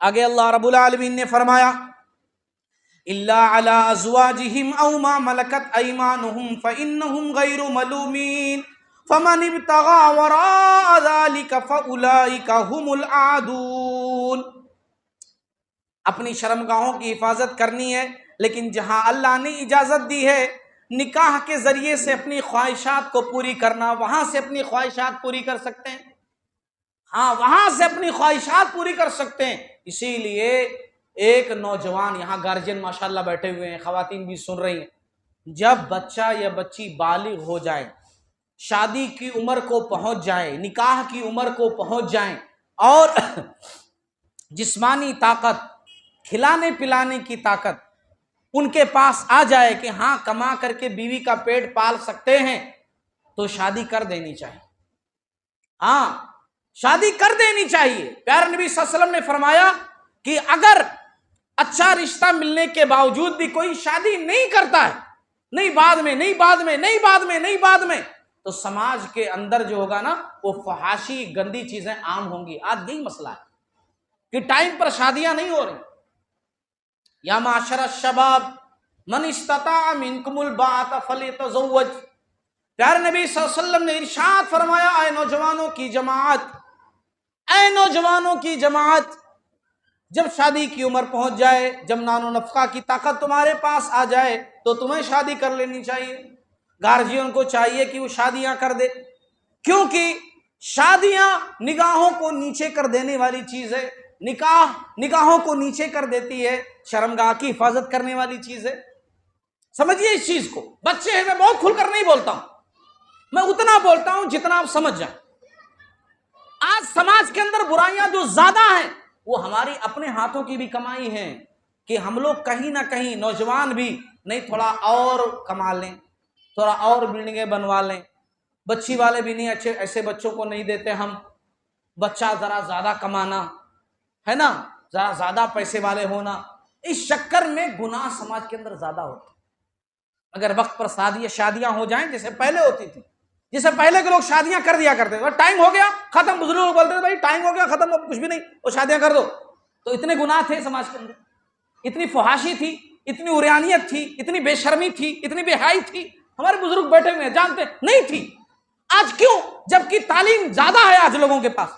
آگے اللہ رب العالمین نے فرمایا الا علی ازواجہم او ما ملکت ایمانہم فانہم غیر ملومین فمن ابتغى وراء ذلك فاولئک هم العادون۔ اپنی شرمگاہوں کی حفاظت کرنی ہے، لیکن جہاں اللہ نے اجازت دی ہے نکاح کے ذریعے سے اپنی خواہشات کو پوری کرنا، وہاں سے اپنی خواہشات پوری کر سکتے ہیں، ہاں وہاں سے اپنی خواہشات پوری کر سکتے ہیں۔ اسی لیے ایک نوجوان، یہاں گارجین ماشاءاللہ بیٹھے ہوئے ہیں، خواتین بھی سن رہی ہیں، جب بچہ یا بچی بالغ ہو جائے، شادی کی عمر کو پہنچ جائے، نکاح کی عمر کو پہنچ جائیں اور جسمانی طاقت، کھلانے پلانے کی طاقت ان کے پاس آ جائے کہ ہاں کما کر کے بیوی کا پیٹ پال سکتے ہیں، تو شادی کر دینی چاہیے۔ ہاں شادی کر دینی چاہیے۔ پیارے نبی صلی اللہ علیہ وسلم نے فرمایا کہ اگر اچھا رشتہ ملنے کے باوجود بھی کوئی شادی نہیں کرتا ہے، نہیں بعد میں، تو سماج کے اندر جو ہوگا نا وہ فحاشی گندی چیزیں عام ہوں گی۔ آج یہی مسئلہ ہے کہ ٹائم پر شادیاں نہیں ہو رہی۔ یا معاشر الشباب من استطاع منکم الباءۃ فلیتزوج، پیارے نبی صلی اللہ علیہ وسلم نے ارشاد فرمایا، اے نوجوانوں کی جماعت، جب شادی کی عمر پہنچ جائے، جب نان و نفقہ کی طاقت تمہارے پاس آ جائے تو تمہیں شادی کر لینی چاہیے۔ گارجین کو چاہیے کہ وہ شادیاں کر دے، کیونکہ شادیاں نگاہوں کو نیچے کر دینے والی چیز ہے، نگاہوں کو نیچے کر دیتی ہے، شرمگاہ کی حفاظت کرنے والی چیز ہے۔ سمجھیے اس چیز کو، بچے ہیں، میں بہت کھل کر نہیں بولتا ہوں، میں اتنا بولتا ہوں جتنا آپ سمجھ جائیں۔ آج سماج کے اندر برائیاں جو زیادہ ہیں وہ ہماری اپنے ہاتھوں کی بھی کمائی ہے، کہ ہم لوگ کہیں نہ کہیں نوجوان بھی نہیں تھوڑا اور کما لیں، تھوڑا اور بلڈنگیں بنوا لیں، بچی والے بھی نہیں، اچھے ایسے بچوں کو نہیں دیتے ہم، بچہ ذرا زیادہ کمانا ہے نا، ذرا زیادہ پیسے والے ہونا، اس چکر میں گناہ سماج کے اندر زیادہ ہوتے۔ اگر وقت پر شادیاں ہو جائیں جیسے پہلے ہوتی تھی، جیسے پہلے کے لوگ شادیاں کر دیا کرتے تھے، ٹائم ہو گیا ختم، بزرگ لوگ بولتے تھے بھائی ٹائم ہو گیا ختم، اب کچھ بھی نہیں، وہ شادیاں کر دو، تو اتنے گناہ تھے سماج کے اندر، اتنی فحاشی تھی، اتنی عریانیت تھی، اتنی بے شرمی تھی، اتنی بے حیائی تھی، ہمارے بزرگ بیٹھے ہوئے ہیں جانتے نہیں تھی۔ آج کیوں؟ جبکہ تعلیم زیادہ ہے آج لوگوں کے پاس،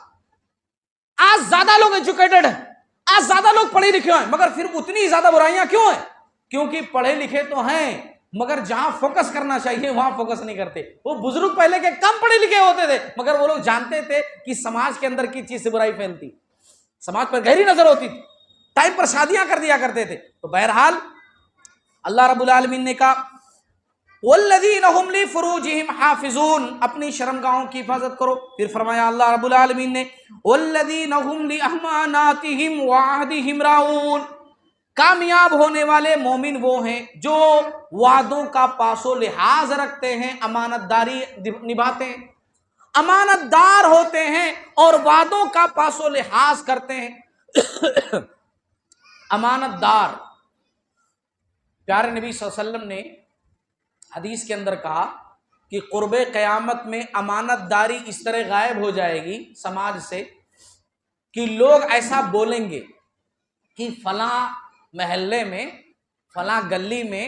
آج زیادہ لوگ ایجوکیٹڈ ہیں، آج زیادہ لوگ پڑھے لکھے ہیں، مگر پھر اتنی زیادہ برائیاں کیوں ہیں؟ کیونکہ پڑھے لکھے تو ہیں مگر جہاں فوکس کرنا چاہیے وہاں فوکس نہیں کرتے۔ وہ بزرگ پہلے کے کم پڑھے لکھے ہوتے تھے مگر وہ لوگ جانتے تھے کہ سماج کے اندر کی چیز سے برائی پھیلتی، سماج پر گہری نظر ہوتی تھی، ٹائم پر شادیاں کر دیا کرتے تھے۔ تو بہرحال اللہ رب العالمین نے کہا والذین هم لفروجهم حافظون، اپنی شرمگاہوں کی حفاظت کرو۔ پھر فرمایا اللہ رب العالمین نے والذین هم لاماناتهم وعهدهم راعون، کامیاب ہونے والے مومن وہ ہیں جو وعدوں کا پاس و لحاظ رکھتے ہیں، امانت داری نبھاتے ہیں، امانت دار ہوتے ہیں اور وعدوں کا پاس و لحاظ کرتے ہیں۔ امانت دار، پیارے نبی صلی اللہ علیہ وسلم نے حدیث کے اندر کہا کہ قرب قیامت میں امانت داری اس طرح غائب ہو جائے گی سماج سے کہ لوگ ایسا بولیں گے کہ فلاں محلے میں، فلاں گلی میں،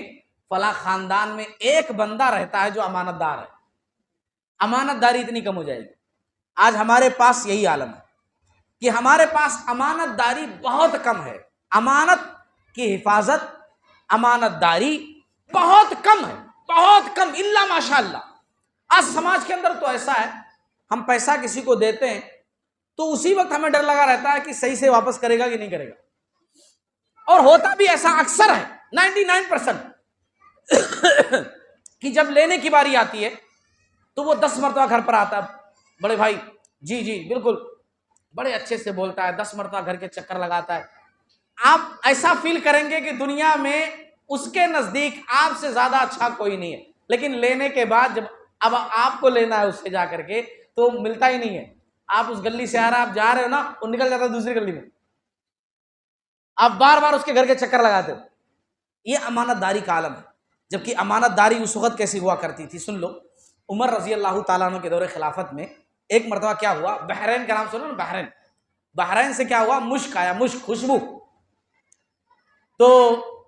فلاں خاندان میں ایک بندہ رہتا ہے جو امانت دار ہے۔ امانت داری اتنی کم ہو جائے گی۔ آج ہمارے پاس یہی عالم ہے کہ ہمارے پاس امانت داری بہت کم ہے، امانت کی حفاظت، امانت داری بہت کم ہے، بہت کم، الا ماشاء اللہ۔ آج سماج کے اندر تو ایسا ہے، ہم پیسہ کسی کو دیتے ہیں تو اسی وقت ہمیں ڈر لگا رہتا ہے کہ صحیح سے واپس کرے گا کہ نہیں کرے گا، اور ہوتا بھی ایسا اکثر ہے 99% کہ جب لینے کی باری آتی ہے تو وہ 10 مرتبہ گھر پر آتا ہے، بڑے بھائی جی جی بالکل، بڑے اچھے سے بولتا ہے، 10 مرتبہ گھر کے چکر لگاتا ہے۔ آپ ایسا فیل کریں گے کہ دنیا میں اس کے نزدیک آپ سے زیادہ اچھا کوئی نہیں ہے، لیکن لینے کے بعد جب اب آپ کو لینا ہے اس سے جا کر کے تو ملتا ہی نہیں ہے۔ آپ اس گلی سے آ رہے، آپ جا رہے ہو نا، وہ نکل جاتا ہے دوسری گلی میں، آپ بار بار اس کے گھر کے چکر لگاتے ہو۔ یہ امانت داری کا عالم ہے۔ جبکہ امانت داری اس وقت کیسی ہوا کرتی تھی، سن لو۔ عمر رضی اللہ تعالیٰ عنہ کے دور خلافت میں ایک مرتبہ کیا ہوا، بحرین کا نام سنو نا، بحرین سے کیا ہوا، مشک آیا، مشک، خوشبو۔ تو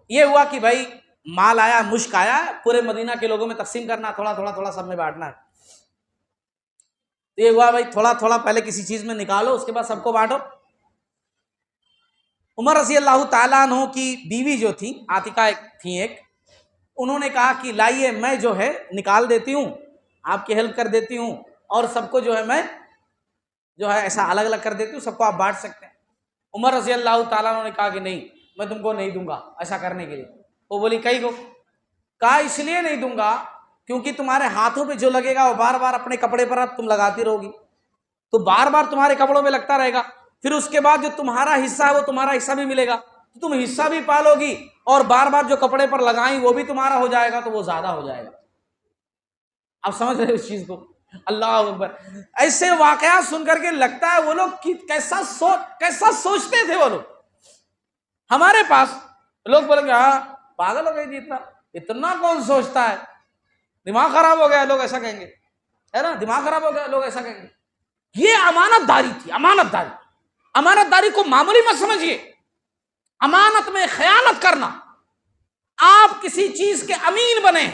یہ ہوا کہ بھائی مال آیا، مشک آیا، پورے مدینہ کے لوگوں میں تقسیم کرنا، تھوڑا تھوڑا تھوڑا سب میں بانٹنا ہے۔ تو یہ ہوا بھائی تھوڑا تھوڑا پہلے کسی چیز میں نکالو، اس کے بعد سب کو بانٹو۔ عمر رضی اللہ تعالیٰ عنہ کی بیوی جو تھی، عاتقہ تھی ایک، انہوں نے کہا کہ لائیے میں جو ہے نکال دیتی ہوں، آپ کی ہیلپ کر دیتی ہوں، اور سب کو جو ہے میں جو ہے ایسا الگ الگ کر دیتی ہوں، سب کو آپ بانٹ سکتے ہیں۔ عمر رضی اللہ تعالیٰ عنہ نے کہا کہ نہیں، میں تم کو نہیں دوں گا ایسا کرنے کے لیے. وہ بولی کئی کو؟ کہا اس لیے نہیں دوں گا کیونکہ تمہارے ہاتھوں پہ جو لگے گا وہ بار بار اپنے کپڑے پر تم لگاتی رہو گی، تو بار بار تمہارے کپڑوں میں لگتا رہے گا، پھر اس کے بعد جو تمہارا حصہ ہے وہ تمہارا حصہ بھی ملے گا، تو تم حصہ بھی پالو گی اور بار بار جو کپڑے پر لگائیں وہ بھی تمہارا ہو جائے گا، تو وہ زیادہ ہو جائے گا. آپ سمجھ رہے اس چیز کو؟ اللہ اکبر. ایسے واقعات سن کر کے لگتا ہے وہ لوگ کیسا سوچتے تھے وہ لوگ. ہمارے پاس لوگ بولیں گے ہاں پاگل ہو گئے جی، اتنا کون سوچتا ہے، دماغ خراب ہو گیا، لوگ ایسا کہیں گے، ہے نا، دماغ خراب ہو گیا، لوگ ایسا کہیں گے. یہ امانت داری تھی. امانت داری کو معمولی مت سمجھیے. امانت میں خیانت کرنا، آپ کسی چیز کے امین بنے،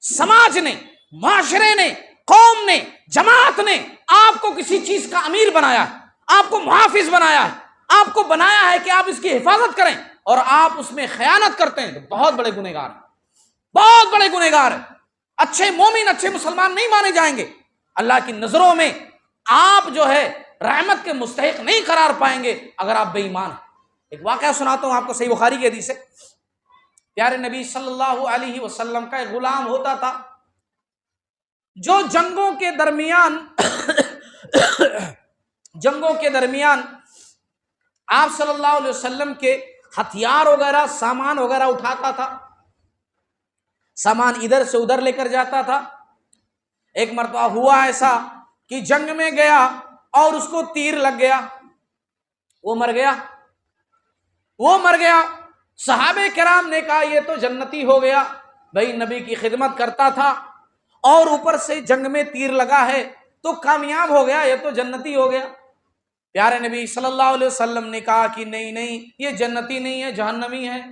سماج نے، معاشرے نے، قوم نے، جماعت نے آپ کو کسی چیز کا امیر بنایا ہے، آپ کو محافظ بنایا ہے، آپ کو بنایا ہے کہ آپ اس کی حفاظت کریں، اور آپ اس میں خیانت کرتے ہیں تو بہت بڑے گنہگار ہیں، بہت بڑے گنہگار ہیں. اچھے مومن، اچھے مسلمان نہیں مانے جائیں گے. اللہ کی نظروں میں آپ جو ہے رحمت کے مستحق نہیں قرار پائیں گے اگر آپ بے ایمان ہیں. ایک واقعہ سناتا ہوں آپ کو، صحیح بخاری کی حدیث ہے. پیارے نبی صلی اللہ علیہ وسلم کا ایک غلام ہوتا تھا جو جنگوں کے درمیان آپ صلی اللہ علیہ وسلم کے ہتھیار وغیرہ، سامان وغیرہ اٹھاتا تھا، سامان ادھر سے ادھر لے کر جاتا تھا. ایک مرتبہ ہوا ایسا کہ جنگ میں گیا اور اس کو تیر لگ گیا، وہ مر گیا. صحابہ کرام نے کہا یہ تو جنتی ہو گیا، بھائی نبی کی خدمت کرتا تھا اور اوپر سے جنگ میں تیر لگا ہے تو کامیاب ہو گیا، یہ تو جنتی ہو گیا. پیارے نبی صلی اللہ علیہ وسلم نے کہا کہ نہیں، یہ جنتی نہیں ہے، جہنمی ہے.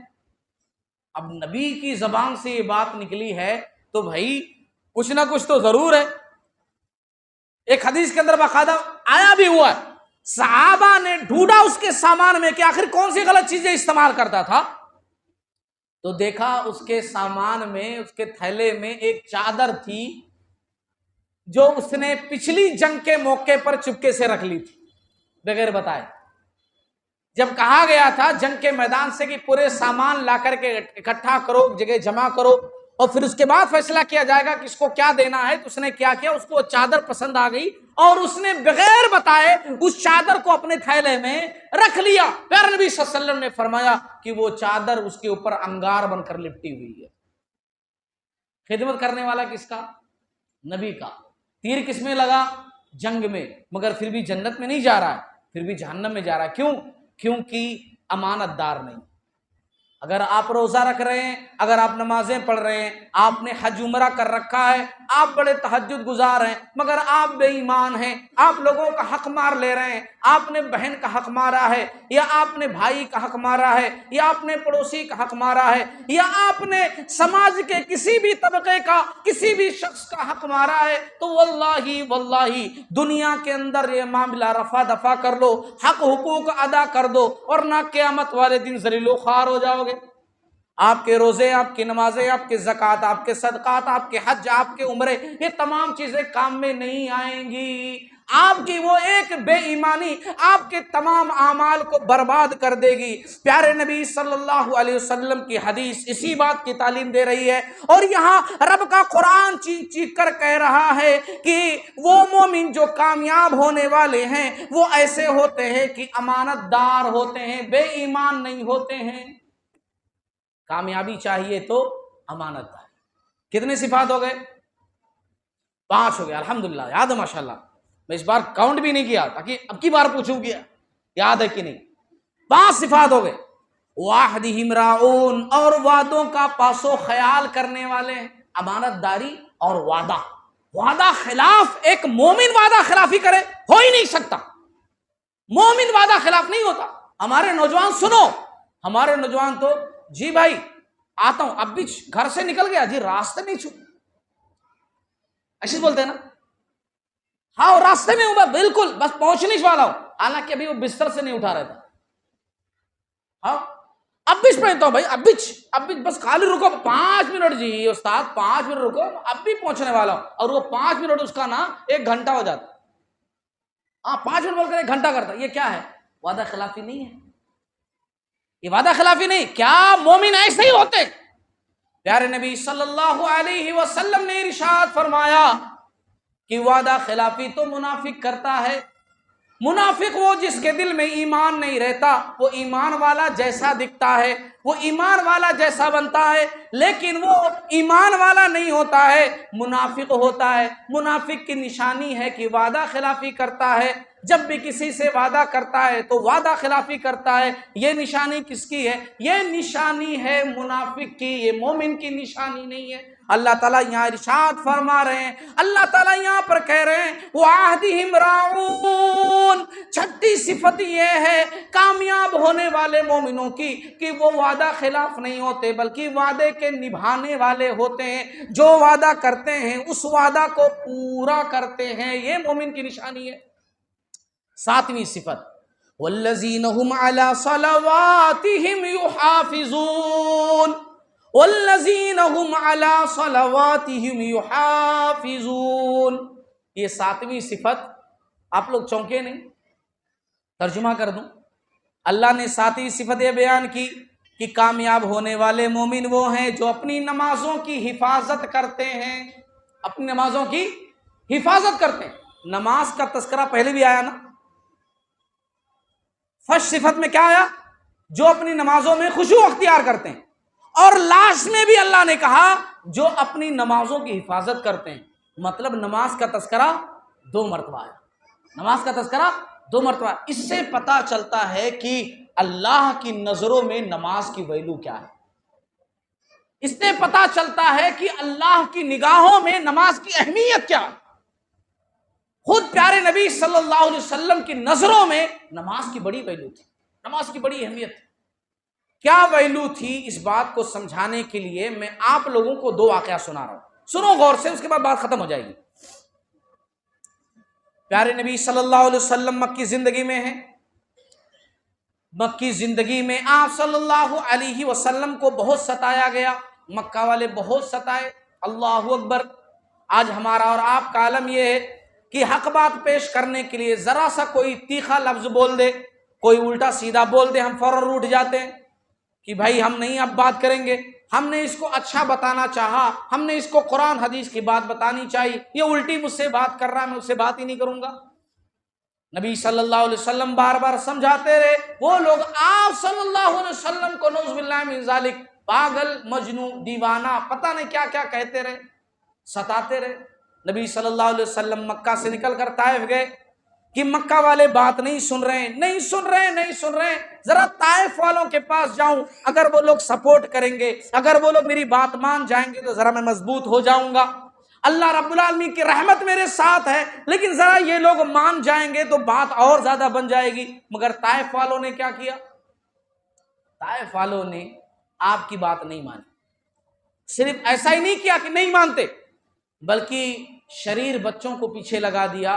اب نبی کی زبان سے یہ بات نکلی ہے تو بھائی کچھ نہ کچھ تو ضرور ہے. ایک حدیث کے اندر باقاعدہ آیا بھی ہوا ہے، صحابہ نے ڈھونڈا اس کے سامان میں کہ آخر کون سی غلط چیزیں استعمال کرتا تھا، تو دیکھا اس کے سامان میں، اس کے تھیلے میں ایک چادر تھی جو اس نے پچھلی جنگ کے موقع پر چپکے سے رکھ لی تھی بغیر بتائے. جب کہا گیا تھا جنگ کے میدان سے کہ پورے سامان لا کر کے اکٹھا کرو، جگہ جمع کرو اور پھر اس کے بعد فیصلہ کیا جائے گا کہ اس کو کیا دینا ہے، تو اس نے کیا کیا، اس کو چادر پسند آ گئی اور اس نے بغیر بتائے اس چادر کو اپنے تھیلے میں رکھ لیا. پیارے نبی صلی اللہ علیہ وسلم نے فرمایا کہ وہ چادر اس کے اوپر انگار بن کر لپٹی ہوئی ہے. خدمت کرنے والا کس کا؟ نبی کا. تیر کس میں لگا؟ جنگ میں، مگر پھر بھی جنت میں نہیں جا رہا ہے، پھر بھی جہنم میں جا رہا ہے. کیونکہ امانت دار نہیں. اگر آپ روزہ رکھ رہے ہیں، اگر آپ نمازیں پڑھ رہے ہیں، آپ نے حج عمرہ کر رکھا ہے، آپ بڑے تہجد گزار ہیں، مگر آپ بے ایمان ہیں، آپ لوگوں کا حق مار لے رہے ہیں، آپ نے بہن کا حق مارا ہے، یا آپ نے بھائی کا حق مارا ہے، یا آپ نے پڑوسی کا حق مارا ہے، یا آپ نے سماج کے کسی بھی طبقے کا، کسی بھی شخص کا حق مارا ہے، تو واللہ دنیا کے اندر یہ معاملہ رفع دفع کر لو، حق حقوق ادا کر دو، ورنہ قیامت والے دن ذلیل و خوار ہو جاؤ گے. آپ کے روزے، آپ کی نمازیں، آپ کے زکوٰۃ، آپ کے صدقات، آپ کے حج، آپ کے عمرے، یہ تمام چیزیں کام میں نہیں آئیں گی. آپ کی وہ ایک بے ایمانی آپ کے تمام اعمال کو برباد کر دے گی. پیارے نبی صلی اللہ علیہ وسلم کی حدیث اسی بات کی تعلیم دے رہی ہے، اور یہاں رب کا قرآن چیخ چیخ کر کہہ رہا ہے کہ وہ مومن جو کامیاب ہونے والے ہیں وہ ایسے ہوتے ہیں کہ امانت دار ہوتے ہیں، بے ایمان نہیں ہوتے ہیں. کامیابی چاہیے تو امانت دار. کتنے صفات ہو گئے؟ 5 ہو گئے. الحمدللہ یاد ہے، ماشاءاللہ. میں اس بار کاؤنٹ بھی نہیں کیا تاکہ اب کی بار پوچھوں گیا یاد ہے کہ نہیں. 5 صفات ہو گئے. وعدہم راعون، اور وعدوں کا پاس و خیال کرنے والے ہیں. امانت داری اور وعدہ خلاف، ایک مومن وعدہ خلافی کرے ہو ہی نہیں سکتا. مومن وعدہ خلاف نہیں ہوتا. ہمارے نوجوان سنو، ہمارے نوجوان تو جی بھائی آتا ہوں، اب بھی گھر سے نکل گیا جی راستے میں چھو، ایسے بولتے ہیں نا، ہاں راستے میں ہوں میں، بالکل بس پہنچنے والا ہوں، حالانکہ ابھی وہ بستر سے نہیں اٹھا رہا تھا. ہاں اب بھی پہنچتا ہوں بھائی، اب بھی بس خالی رکو 5 منٹ جی استاد، 5 منٹ رکو، اب بھی پہنچنے والا ہوں. اور وہ 5 منٹ اس کا نا 1 گھنٹہ ہو جاتا. ہاں 5 منٹ بول کر 1 گھنٹہ کرتا. یہ کیا ہے؟ وعدہ خلافی نہیں ہے. یہ وعدہ خلافی نہیں. کیا مومن ایسے ہی ہوتے؟ پیارے نبی صلی اللہ علیہ وسلم نے ارشاد فرمایا کہ وعدہ خلافی تو منافق کرتا ہے. منافق وہ جس کے دل میں ایمان نہیں رہتا، وہ ایمان والا جیسا دکھتا ہے، وہ ایمان والا جیسا بنتا ہے، لیکن وہ ایمان والا نہیں ہوتا ہے، منافق ہوتا ہے. منافق کی نشانی ہے کہ وعدہ خلافی کرتا ہے. جب بھی کسی سے وعدہ کرتا ہے تو وعدہ خلافی کرتا ہے. یہ نشانی کس کی ہے؟ یہ نشانی ہے منافق کی، یہ مومن کی نشانی نہیں ہے. اللہ تعالیٰ یہاں ارشاد فرما رہے ہیں، اللہ تعالیٰ یہاں پر کہہ رہے ہیں وَعَهْدِهِمْ رَاعُونَ. چھٹی صفت یہ ہے کامیاب ہونے والے مومنوں کی کہ وہ وعدہ خلاف نہیں ہوتے بلکہ وعدے کے نبھانے والے ہوتے ہیں. جو وعدہ کرتے ہیں اس وعدہ کو پورا کرتے ہیں، یہ مومن کی نشانی ہے. ساتویں صفت وَالَّذِينَ هُمْ عَلَى صَلَوَاتِهِمْ يُحَافِظُونَ. وَالَّذِينَ هُمْ عَلَى صَلَوَاتِهِمْ يُحَافِظُونَ. یہ ساتویں صفت آپ لوگ چونکے نہیں؟ ترجمہ کر دوں. اللہ نے ساتویں صفت یہ بیان کی کہ کامیاب ہونے والے مومن وہ ہیں جو اپنی نمازوں کی حفاظت کرتے ہیں. اپنی نمازوں کی حفاظت کرتے ہیں. نماز کا تذکرہ پہلے بھی آیا نا. فرسٹ صفت میں کیا آیا؟ جو اپنی نمازوں میں خشوع اختیار کرتے ہیں. اور لاسٹ میں بھی اللہ نے کہا جو اپنی نمازوں کی حفاظت کرتے ہیں. مطلب نماز کا تذکرہ 2 مرتبہ آیا. نماز کا تذکرہ 2 مرتبہ. اس سے پتہ چلتا ہے کہ اللہ کی نظروں میں نماز کی ویلو کیا ہے. اس سے پتہ چلتا ہے کہ اللہ کی نگاہوں میں نماز کی اہمیت کیا ہے. خود پیارے نبی صلی اللہ علیہ وسلم کی نظروں میں نماز کی بڑی ویلو تھی، نماز کی بڑی اہمیت تھی. کیا ویلو تھی اس بات کو سمجھانے کے لیے میں آپ لوگوں کو 2 واقعہ سنا رہا ہوں. سنو غور سے، اس کے بعد بات ختم ہو جائے گی. پیارے نبی صلی اللہ علیہ وسلم مکی زندگی میں ہیں. مکی زندگی میں آپ صلی اللہ علیہ وسلم کو بہت ستایا گیا. مکہ والے بہت ستائے. اللہ اکبر. آج ہمارا اور آپ کا عالم یہ ہے کہ حق بات پیش کرنے کے لیے ذرا سا کوئی تیکھا لفظ بول دے، کوئی الٹا سیدھا بول دے، ہم فوراً روٹ جاتے ہیں کہ بھائی ہم نہیں اب بات کریں گے. ہم نے اس کو اچھا بتانا چاہا، ہم نے اس کو قرآن حدیث کی بات بتانی چاہیے. یہ الٹی مجھ سے بات کر رہا، میں اس سے بات ہی نہیں کروں گا. نبی صلی اللہ علیہ وسلم بار بار سمجھاتے رہے. وہ لوگ آپ صلی اللہ علیہ وسلم کو نعوذ باللہ من ذالک پاگل، مجنون، دیوانہ، پتہ نہیں کیا کیا کہتے رہے، ستاتے رہے. نبی صلی اللہ علیہ وسلم مکہ سے نکل کر طائف گئے کہ مکہ والے بات نہیں سن رہے. ذرا طائف والوں کے پاس جاؤں، اگر وہ لوگ سپورٹ کریں گے، اگر وہ لوگ میری بات مان جائیں گے تو ذرا میں مضبوط ہو جاؤں گا. اللہ رب العالمین کی رحمت میرے ساتھ ہے، لیکن ذرا یہ لوگ مان جائیں گے تو بات اور زیادہ بن جائے گی. مگر طائف والوں نے کیا کیا؟ طائف والوں نے آپ کی بات نہیں مانی. صرف ایسا ہی نہیں کیا کہ نہیں مانتے، بلکہ شریر بچوں کو پیچھے لگا دیا.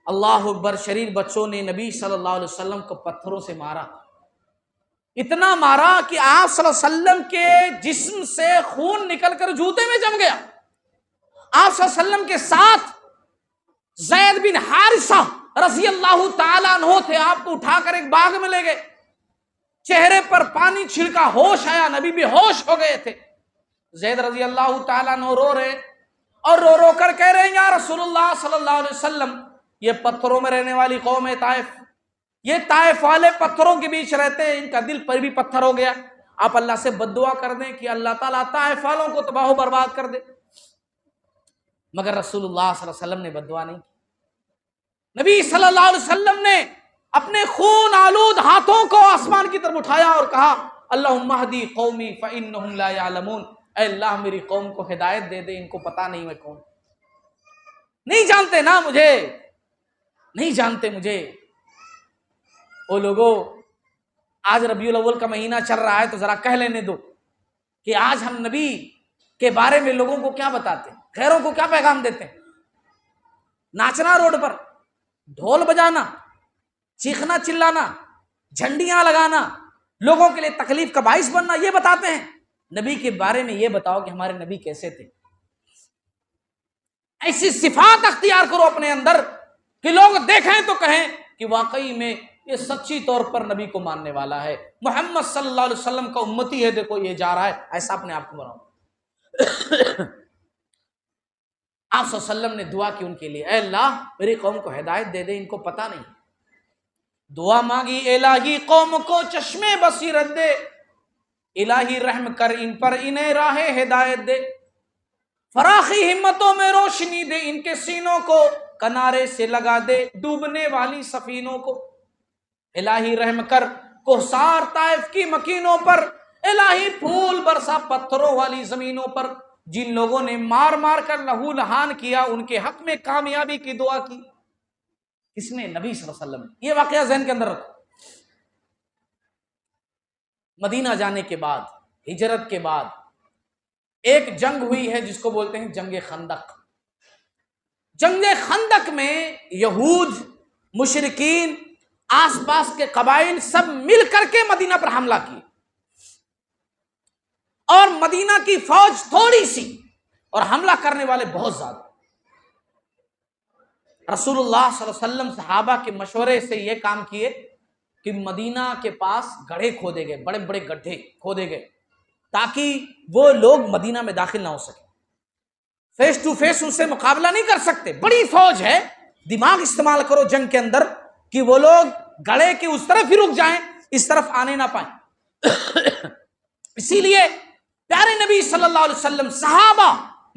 اللہ اکبر. شریر بچوں نے نبی صلی اللہ علیہ وسلم کو پتھروں سے مارا. اتنا مارا کہ آپ صلی اللہ علیہ وسلم کے جسم سے خون نکل کر جوتے میں جم گیا. آپ صلی اللہ علیہ وسلم کے ساتھ زید بن حارثہ رضی اللہ تعالیٰ عنہ تھے. آپ کو اٹھا کر ایک باغ میں لے گئے. چہرے پر پانی چھڑکا، ہوش آیا، نبی بھی ہوش ہو گئے تھے. زید رضی اللہ تعالیٰ عنہ رو رہے اور رو رو کر کہہ رہے ہیں یا رسول اللہ صلی اللہ علیہ وسلم، یہ پتھروں میں رہنے والی قوم ہے طائف، یہ طائف والے پتھروں کے بیچ رہتے ہیں، ان کا دل پر بھی پتھر ہو گیا. آپ اللہ سے بد دعا کر دیں کہ اللہ تعالیٰ طائف والوں کو تباہ و برباد کر دے. مگر رسول اللہ صلی اللہ علیہ وسلم نے بد دعا نہیں کی. نبی صلی اللہ علیہ وسلم نے اپنے خون آلود ہاتھوں کو آسمان کی طرف اٹھایا اور کہا اللہم اہدی قومی فإنہم لا یعلمون. اے اللہ میری قوم کو ہدایت دے دے، ان کو پتہ نہیں میں کون، نہیں جانتے نا مجھے، نہیں جانتے مجھے. او لوگو، آج ربیع الاول کا مہینہ چل رہا ہے تو ذرا کہہ لینے دو کہ آج ہم نبی کے بارے میں لوگوں کو کیا بتاتے ہیں، غیروں کو کیا پیغام دیتے ہیں. ناچنا روڈ پر، ڈھول بجانا، چیخنا چلانا، جھنڈیاں لگانا، لوگوں کے لیے تکلیف کا باعث بننا، یہ بتاتے ہیں. نبی کے بارے میں یہ بتاؤ کہ ہمارے نبی کیسے تھے. ایسی صفات اختیار کرو اپنے اندر کہ لوگ دیکھیں تو کہیں کہ واقعی میں یہ سچی طور پر نبی کو ماننے والا ہے، محمد صلی اللہ علیہ وسلم کا امتی ہے، دیکھو یہ جا رہا ہے، ایسا اپنے آپ کو بناؤ۔ آپ صلی اللہ علیہ وسلم نے دعا کی ان کے لیے، اے اللہ میری قوم کو ہدایت دے دے، ان کو پتہ نہیں۔ دعا مانگی، الہی قوم کو چشمے بصیرت دے، الہی رحم کر ان پر، انہیں راہ ہدایت دے، فراخی ہمتوں میں روشنی دے، ان کے سینوں کو کنارے سے لگا دے، ڈوبنے والی سفینوں کو۔ الہی رحم کر کوہسار طائف کی مکینوں پر، الہی پھول برسا پتھروں والی زمینوں پر۔ جن لوگوں نے مار مار کر لہو لہان کیا، ان کے حق میں کامیابی کی دعا کی، کس نے؟ نبی صلی اللہ علیہ وسلم۔ یہ واقعہ ذہن کے اندر رکھو۔ مدینہ جانے کے بعد، ہجرت کے بعد ایک جنگ ہوئی ہے جس کو بولتے ہیں جنگ خندق۔ جنگ خندق میں یہود، مشرکین، آس پاس کے قبائل سب مل کر کے مدینہ پر حملہ کیے، اور مدینہ کی فوج تھوڑی سی اور حملہ کرنے والے بہت زیادہ۔ رسول اللہ صلی اللہ علیہ وسلم صحابہ کے مشورے سے یہ کام کیے کہ مدینہ کے پاس گڑھے کھودے گئے، بڑے بڑے گڈھے کھودے گئے تاکہ وہ لوگ مدینہ میں داخل نہ ہو سکے۔ فیس ٹو فیس ان سے مقابلہ نہیں کر سکتے، بڑی فوج ہے، دماغ استعمال کرو جنگ کے اندر کہ وہ لوگ گڑھے کے اس طرف ہی رک جائیں، اس طرف آنے نہ پائیں۔ اسی لیے پیارے نبی صلی اللہ علیہ وسلم صحابہ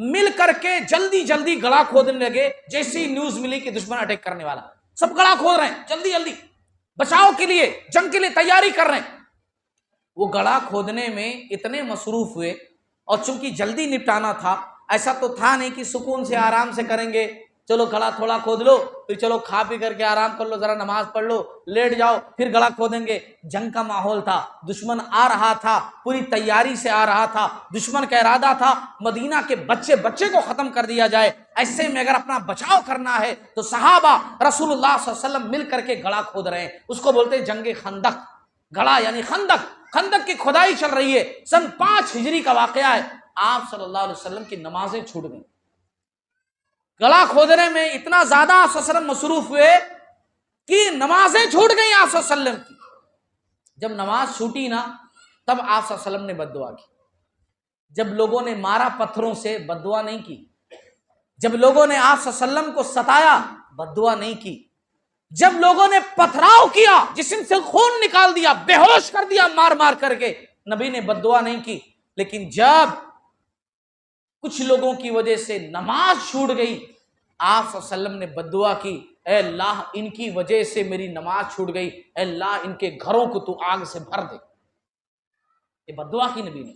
مل کر کے جلدی جلدی گڑھا کھودنے لگے۔ جیسی نیوز ملی کہ دشمن اٹیک کرنے والا، سب گڑھا کھود رہے ہیں، جلدی جلدی بچاؤ کے لیے، جنگ کے لیے تیاری کر رہے ہیں۔ وہ گڑھا کھودنے میں اتنے مصروف ہوئے، اور چونکہ جلدی نپٹانا تھا، ایسا تو تھا نہیں کہ سکون سے آرام سے کریں گے، چلو گڑھا تھوڑا کھود لو، پھر چلو کھا پی کر کے آرام کر لو، ذرا نماز پڑھ لو، لیٹ جاؤ، پھر گڑھا کھودیں گے۔ جنگ کا ماحول تھا، دشمن آ رہا تھا، پوری تیاری سے آ رہا تھا، دشمن کا ارادہ تھا مدینہ کے بچے کو ختم کر دیا جائے۔ ایسے میں اگر اپنا بچاؤ کرنا ہے تو صحابہ رسول اللہ صلی اللہ علیہ وسلم مل کر کے گڑھا کھود رہے ہیں، اس کو بولتے ہیں جنگ خندق۔ گڑھا یعنی خندق کی کھدائی چل رہی ہے، سن 5 ہجری کا واقعہ ہے۔ آپ صلی اللہ علیہ وسلم کی نمازیں چھوٹ گئیں، گڑھا کھودنے میں اتنا زیادہ آپ صلی اللہ علیہ وسلم مصروف ہوئے کہ نمازیں چھوٹ گئیں آپ صلی اللہ علیہ وسلم کی۔ جب نماز چھوٹی نا، تب آپ صلی اللہ علیہ وسلم نے بد دعا کی۔ جب لوگوں نے مارا پتھروں سے، بد دعا نہیں کی۔ جب لوگوں نے آپ صلی اللہ علیہ وسلم کو ستایا، بد دعا نہیں کی۔ جب لوگوں نے پتھراؤ کیا، جسم سے خون نکال دیا، بے ہوش کر دیا مار مار کر کے، نبی نے بد دعا نہیں کی۔ لیکن جب کچھ لوگوں کی وجہ سے نماز چھوٹ گئی، آپ صلی اللہ علیہ وسلم نے بد دعا کی، اے اللہ ان کی وجہ سے میری نماز چھوٹ گئی، اے اللہ ان کے گھروں کو تو آگ سے بھر دے۔ یہ بد دعا کی نبی نے،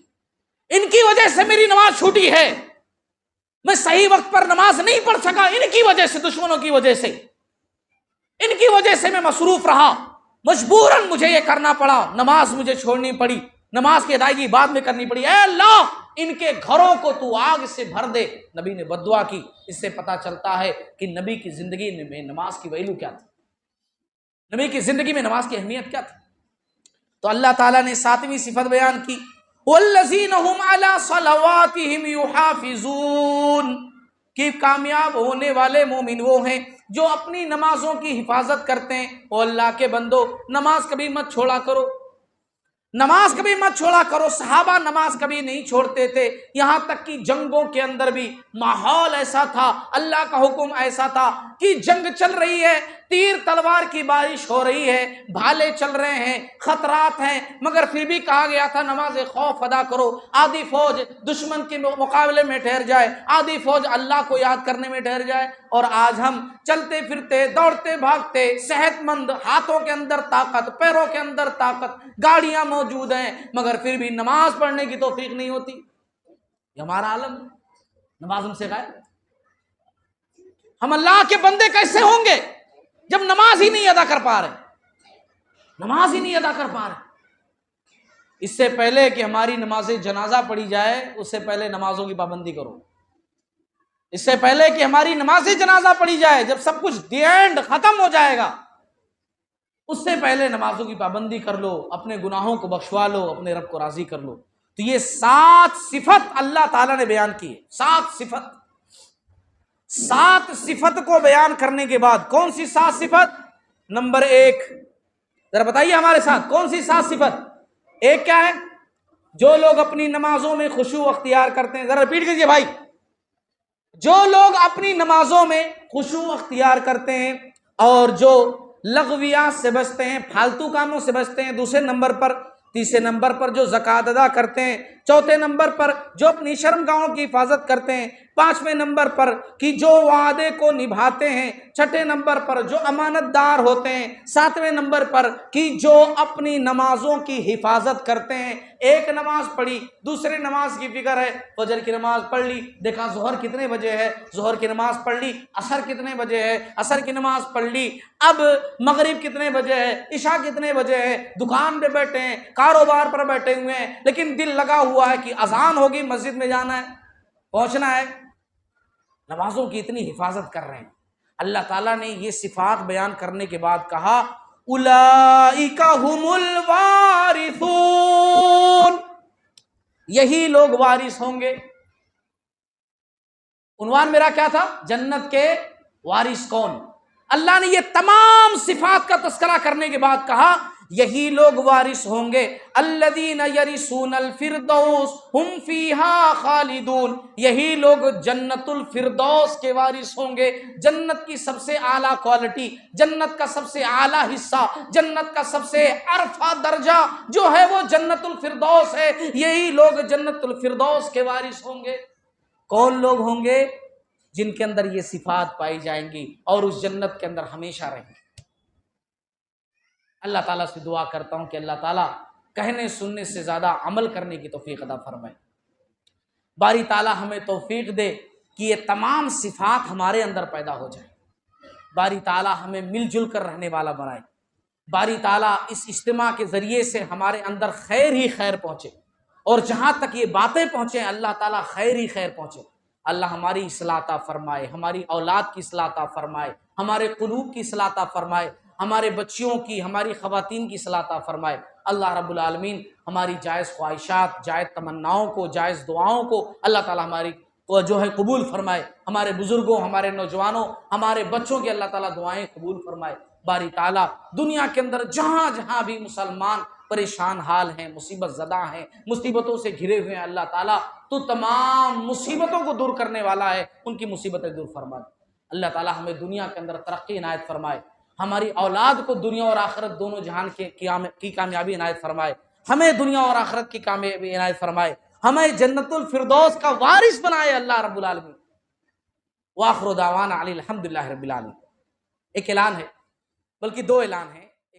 ان کی وجہ سے میری نماز چھوٹی ہے، میں صحیح وقت پر نماز نہیں پڑھ سکا، ان کی وجہ سے، دشمنوں کی وجہ سے، ان کی وجہ سے میں مصروف رہا، مجبوراً مجھے یہ کرنا پڑا، نماز مجھے چھوڑنی پڑی، نماز کی ادائیگی بعد میں کرنی پڑی، اے اللہ ان کے گھروں کو تو آگ سے بھر دے۔ نبی نے بد دعا کی۔ اس سے پتہ چلتا ہے کہ نبی کی زندگی میں نماز کی ویلو کیا تھی، نبی کی زندگی میں نماز کی اہمیت کیا تھی۔ تو اللہ تعالیٰ نے 7ویں صفت بیان کی، والذین هم علی صلواتہم یحافظون، کہ کامیاب ہونے والے مومن وہ ہیں جو اپنی نمازوں کی حفاظت کرتے ہیں۔ او اللہ کے بندو، نماز کبھی مت چھوڑا کرو، نماز کبھی مت چھوڑا کرو۔ صحابہ نماز کبھی نہیں چھوڑتے تھے، یہاں تک کہ جنگوں کے اندر بھی ماحول ایسا تھا، اللہ کا حکم ایسا تھا کہ جنگ چل رہی ہے، تیر تلوار کی بارش ہو رہی ہے، بھالے چل رہے ہیں، خطرات ہیں، مگر پھر بھی کہا گیا تھا نماز خوف ادا کرو۔ آدھی فوج دشمن کے مقابلے میں ٹھہر جائے، آدھی فوج اللہ کو یاد کرنے میں ٹھہر جائے، اور آج ہم چلتے پھرتے، دوڑتے بھاگتے، صحت مند، ہاتھوں کے اندر طاقت، پیروں کے اندر طاقت، گاڑیاں موجود ہیں، مگر پھر بھی نماز پڑھنے کی توفیق نہیں ہوتی۔ یہ ہمارا عالم، نماز ہم سے غائب۔ ہم اللہ کے بندے کیسے ہوں گے جب نماز ہی نہیں ادا کر پا رہے، نماز ہی نہیں ادا کر پا رہے۔ اس سے پہلے کہ ہماری نماز جنازہ پڑھی جائے، اس سے پہلے نمازوں کی پابندی کرو۔ اس سے پہلے کہ ہماری نماز جنازہ پڑھی جائے، جب سب کچھ دی اینڈ ختم ہو جائے گا، اس سے پہلے نمازوں کی پابندی کر لو، اپنے گناہوں کو بخشوا لو، اپنے رب کو راضی کر لو۔ تو یہ 7 صفت اللہ تعالیٰ نے بیان کی ہے، 7 صفت۔ 7 صفت کو بیان کرنے کے بعد کون سی 7 صفت؟ نمبر 1، ذرا بتائیے ہمارے ساتھ کون سی 7 صفت؟ ایک کیا ہے؟ جو لوگ اپنی نمازوں میں خشوع اختیار کرتے ہیں، ذرا ریپیٹ کیجئے بھائی، جو لوگ اپنی نمازوں میں خشوع اختیار کرتے ہیں اور جو لغویات سے بچتے ہیں، فالتو کاموں سے بچتے ہیں، دوسرے نمبر پر، تیسرے نمبر پر جو زکوٰۃ ادا کرتے ہیں، چوتھے نمبر پر جو اپنی شرمگاہوں کی حفاظت کرتے ہیں، پانچویں نمبر پر کہ جو وعدے کو نبھاتے ہیں، چھٹے نمبر پر جو امانت دار ہوتے ہیں، ساتویں نمبر پر کہ جو اپنی نمازوں کی حفاظت کرتے ہیں۔ ایک نماز پڑھی، دوسرے نماز کی فکر ہے، فجر کی نماز پڑھ لی، دیکھا ظہر کتنے بجے ہے، ظہر کی نماز پڑھ لی، عصر کتنے بجے ہے، عصر کی نماز پڑھ لی، اب مغرب کتنے بجے ہے، عشاء کتنے بجے ہے، دکان پہ بیٹھے ہیں، کاروبار پر بیٹھے ہوئے ہیں، لیکن دل لگا ہوا ہے کہ اذان ہوگی، مسجد میں جانا ہے، پہنچنا ہے، نمازوں کی اتنی حفاظت کر رہے ہیں۔ اللہ تعالیٰ نے یہ صفات بیان کرنے کے بعد کہا اولئک ھم الوارثون، یہی لوگ وارث ہوں گے۔ عنوان میرا کیا تھا؟ جنت کے وارث کون؟ اللہ نے یہ تمام صفات کا تذکرہ کرنے کے بعد کہا یہی لوگ وارث ہوں گے، الذین یرثون الفردوس ہم فیہا خالدون، یہی لوگ جنت الفردوس کے وارث ہوں گے۔ جنت کی سب سے اعلیٰ کوالٹی، جنت کا سب سے اعلیٰ حصہ، جنت کا سب سے عرفہ درجہ جو ہے وہ جنت الفردوس ہے، یہی لوگ جنت الفردوس کے وارث ہوں گے۔ کون لوگ ہوں گے؟ جن کے اندر یہ صفات پائی جائیں گی اور اس جنت کے اندر ہمیشہ رہیں گے۔ اللہ تعالیٰ سے دعا کرتا ہوں کہ اللہ تعالیٰ کہنے سننے سے زیادہ عمل کرنے کی توفیق عطا فرمائے۔ باری تعالیٰ ہمیں توفیق دے کہ یہ تمام صفات ہمارے اندر پیدا ہو جائیں۔ باری تعالیٰ ہمیں مل جل کر رہنے والا بنائے۔ باری تعالیٰ اس اجتماع کے ذریعے سے ہمارے اندر خیر ہی خیر پہنچے، اور جہاں تک یہ باتیں پہنچیں اللہ تعالیٰ خیر ہی خیر پہنچے۔ اللہ ہماری اصلاح عطا فرمائے، ہماری اولاد کی اصلاح عطا فرمائے، ہمارے قلوب کی اصلاح عطا فرمائے، ہمارے بچیوں کی، ہماری خواتین کی اصلاح عطا فرمائے۔ اللہ رب العالمین ہماری جائز خواہشات، جائز تمناؤں کو، جائز دعاؤں کو اللہ تعالیٰ ہماری جو ہے قبول فرمائے۔ ہمارے بزرگوں، ہمارے نوجوانوں، ہمارے بچوں کی اللہ تعالیٰ دعائیں قبول فرمائے۔ باری تعالیٰ دنیا کے اندر جہاں جہاں بھی مسلمان پریشان حال ہیں، مصیبت زدہ ہیں، مصیبتوں سے گھرے ہوئے ہیں، اللہ تعالیٰ تو تمام مصیبتوں کو دور کرنے والا ہے، ان کی مصیبتیں دور فرما دے۔ اللہ تعالیٰ ہمیں دنیا کے اندر ترقی عنایت فرمائے، ہماری اولاد کو دنیا اور آخرت دونوں جہان کی کامیابی عنایت فرمائے، ہمیں دنیا اور آخرت کی کامیابی عنایت فرمائے، ہمیں جنت الفردوس کا وارث بنائے اللہ رب العالمین۔ وآخر دعوانا الحمدللہ رب العالمین۔ ایک اعلان ہے، بلکہ 2 اعلان ہیں۔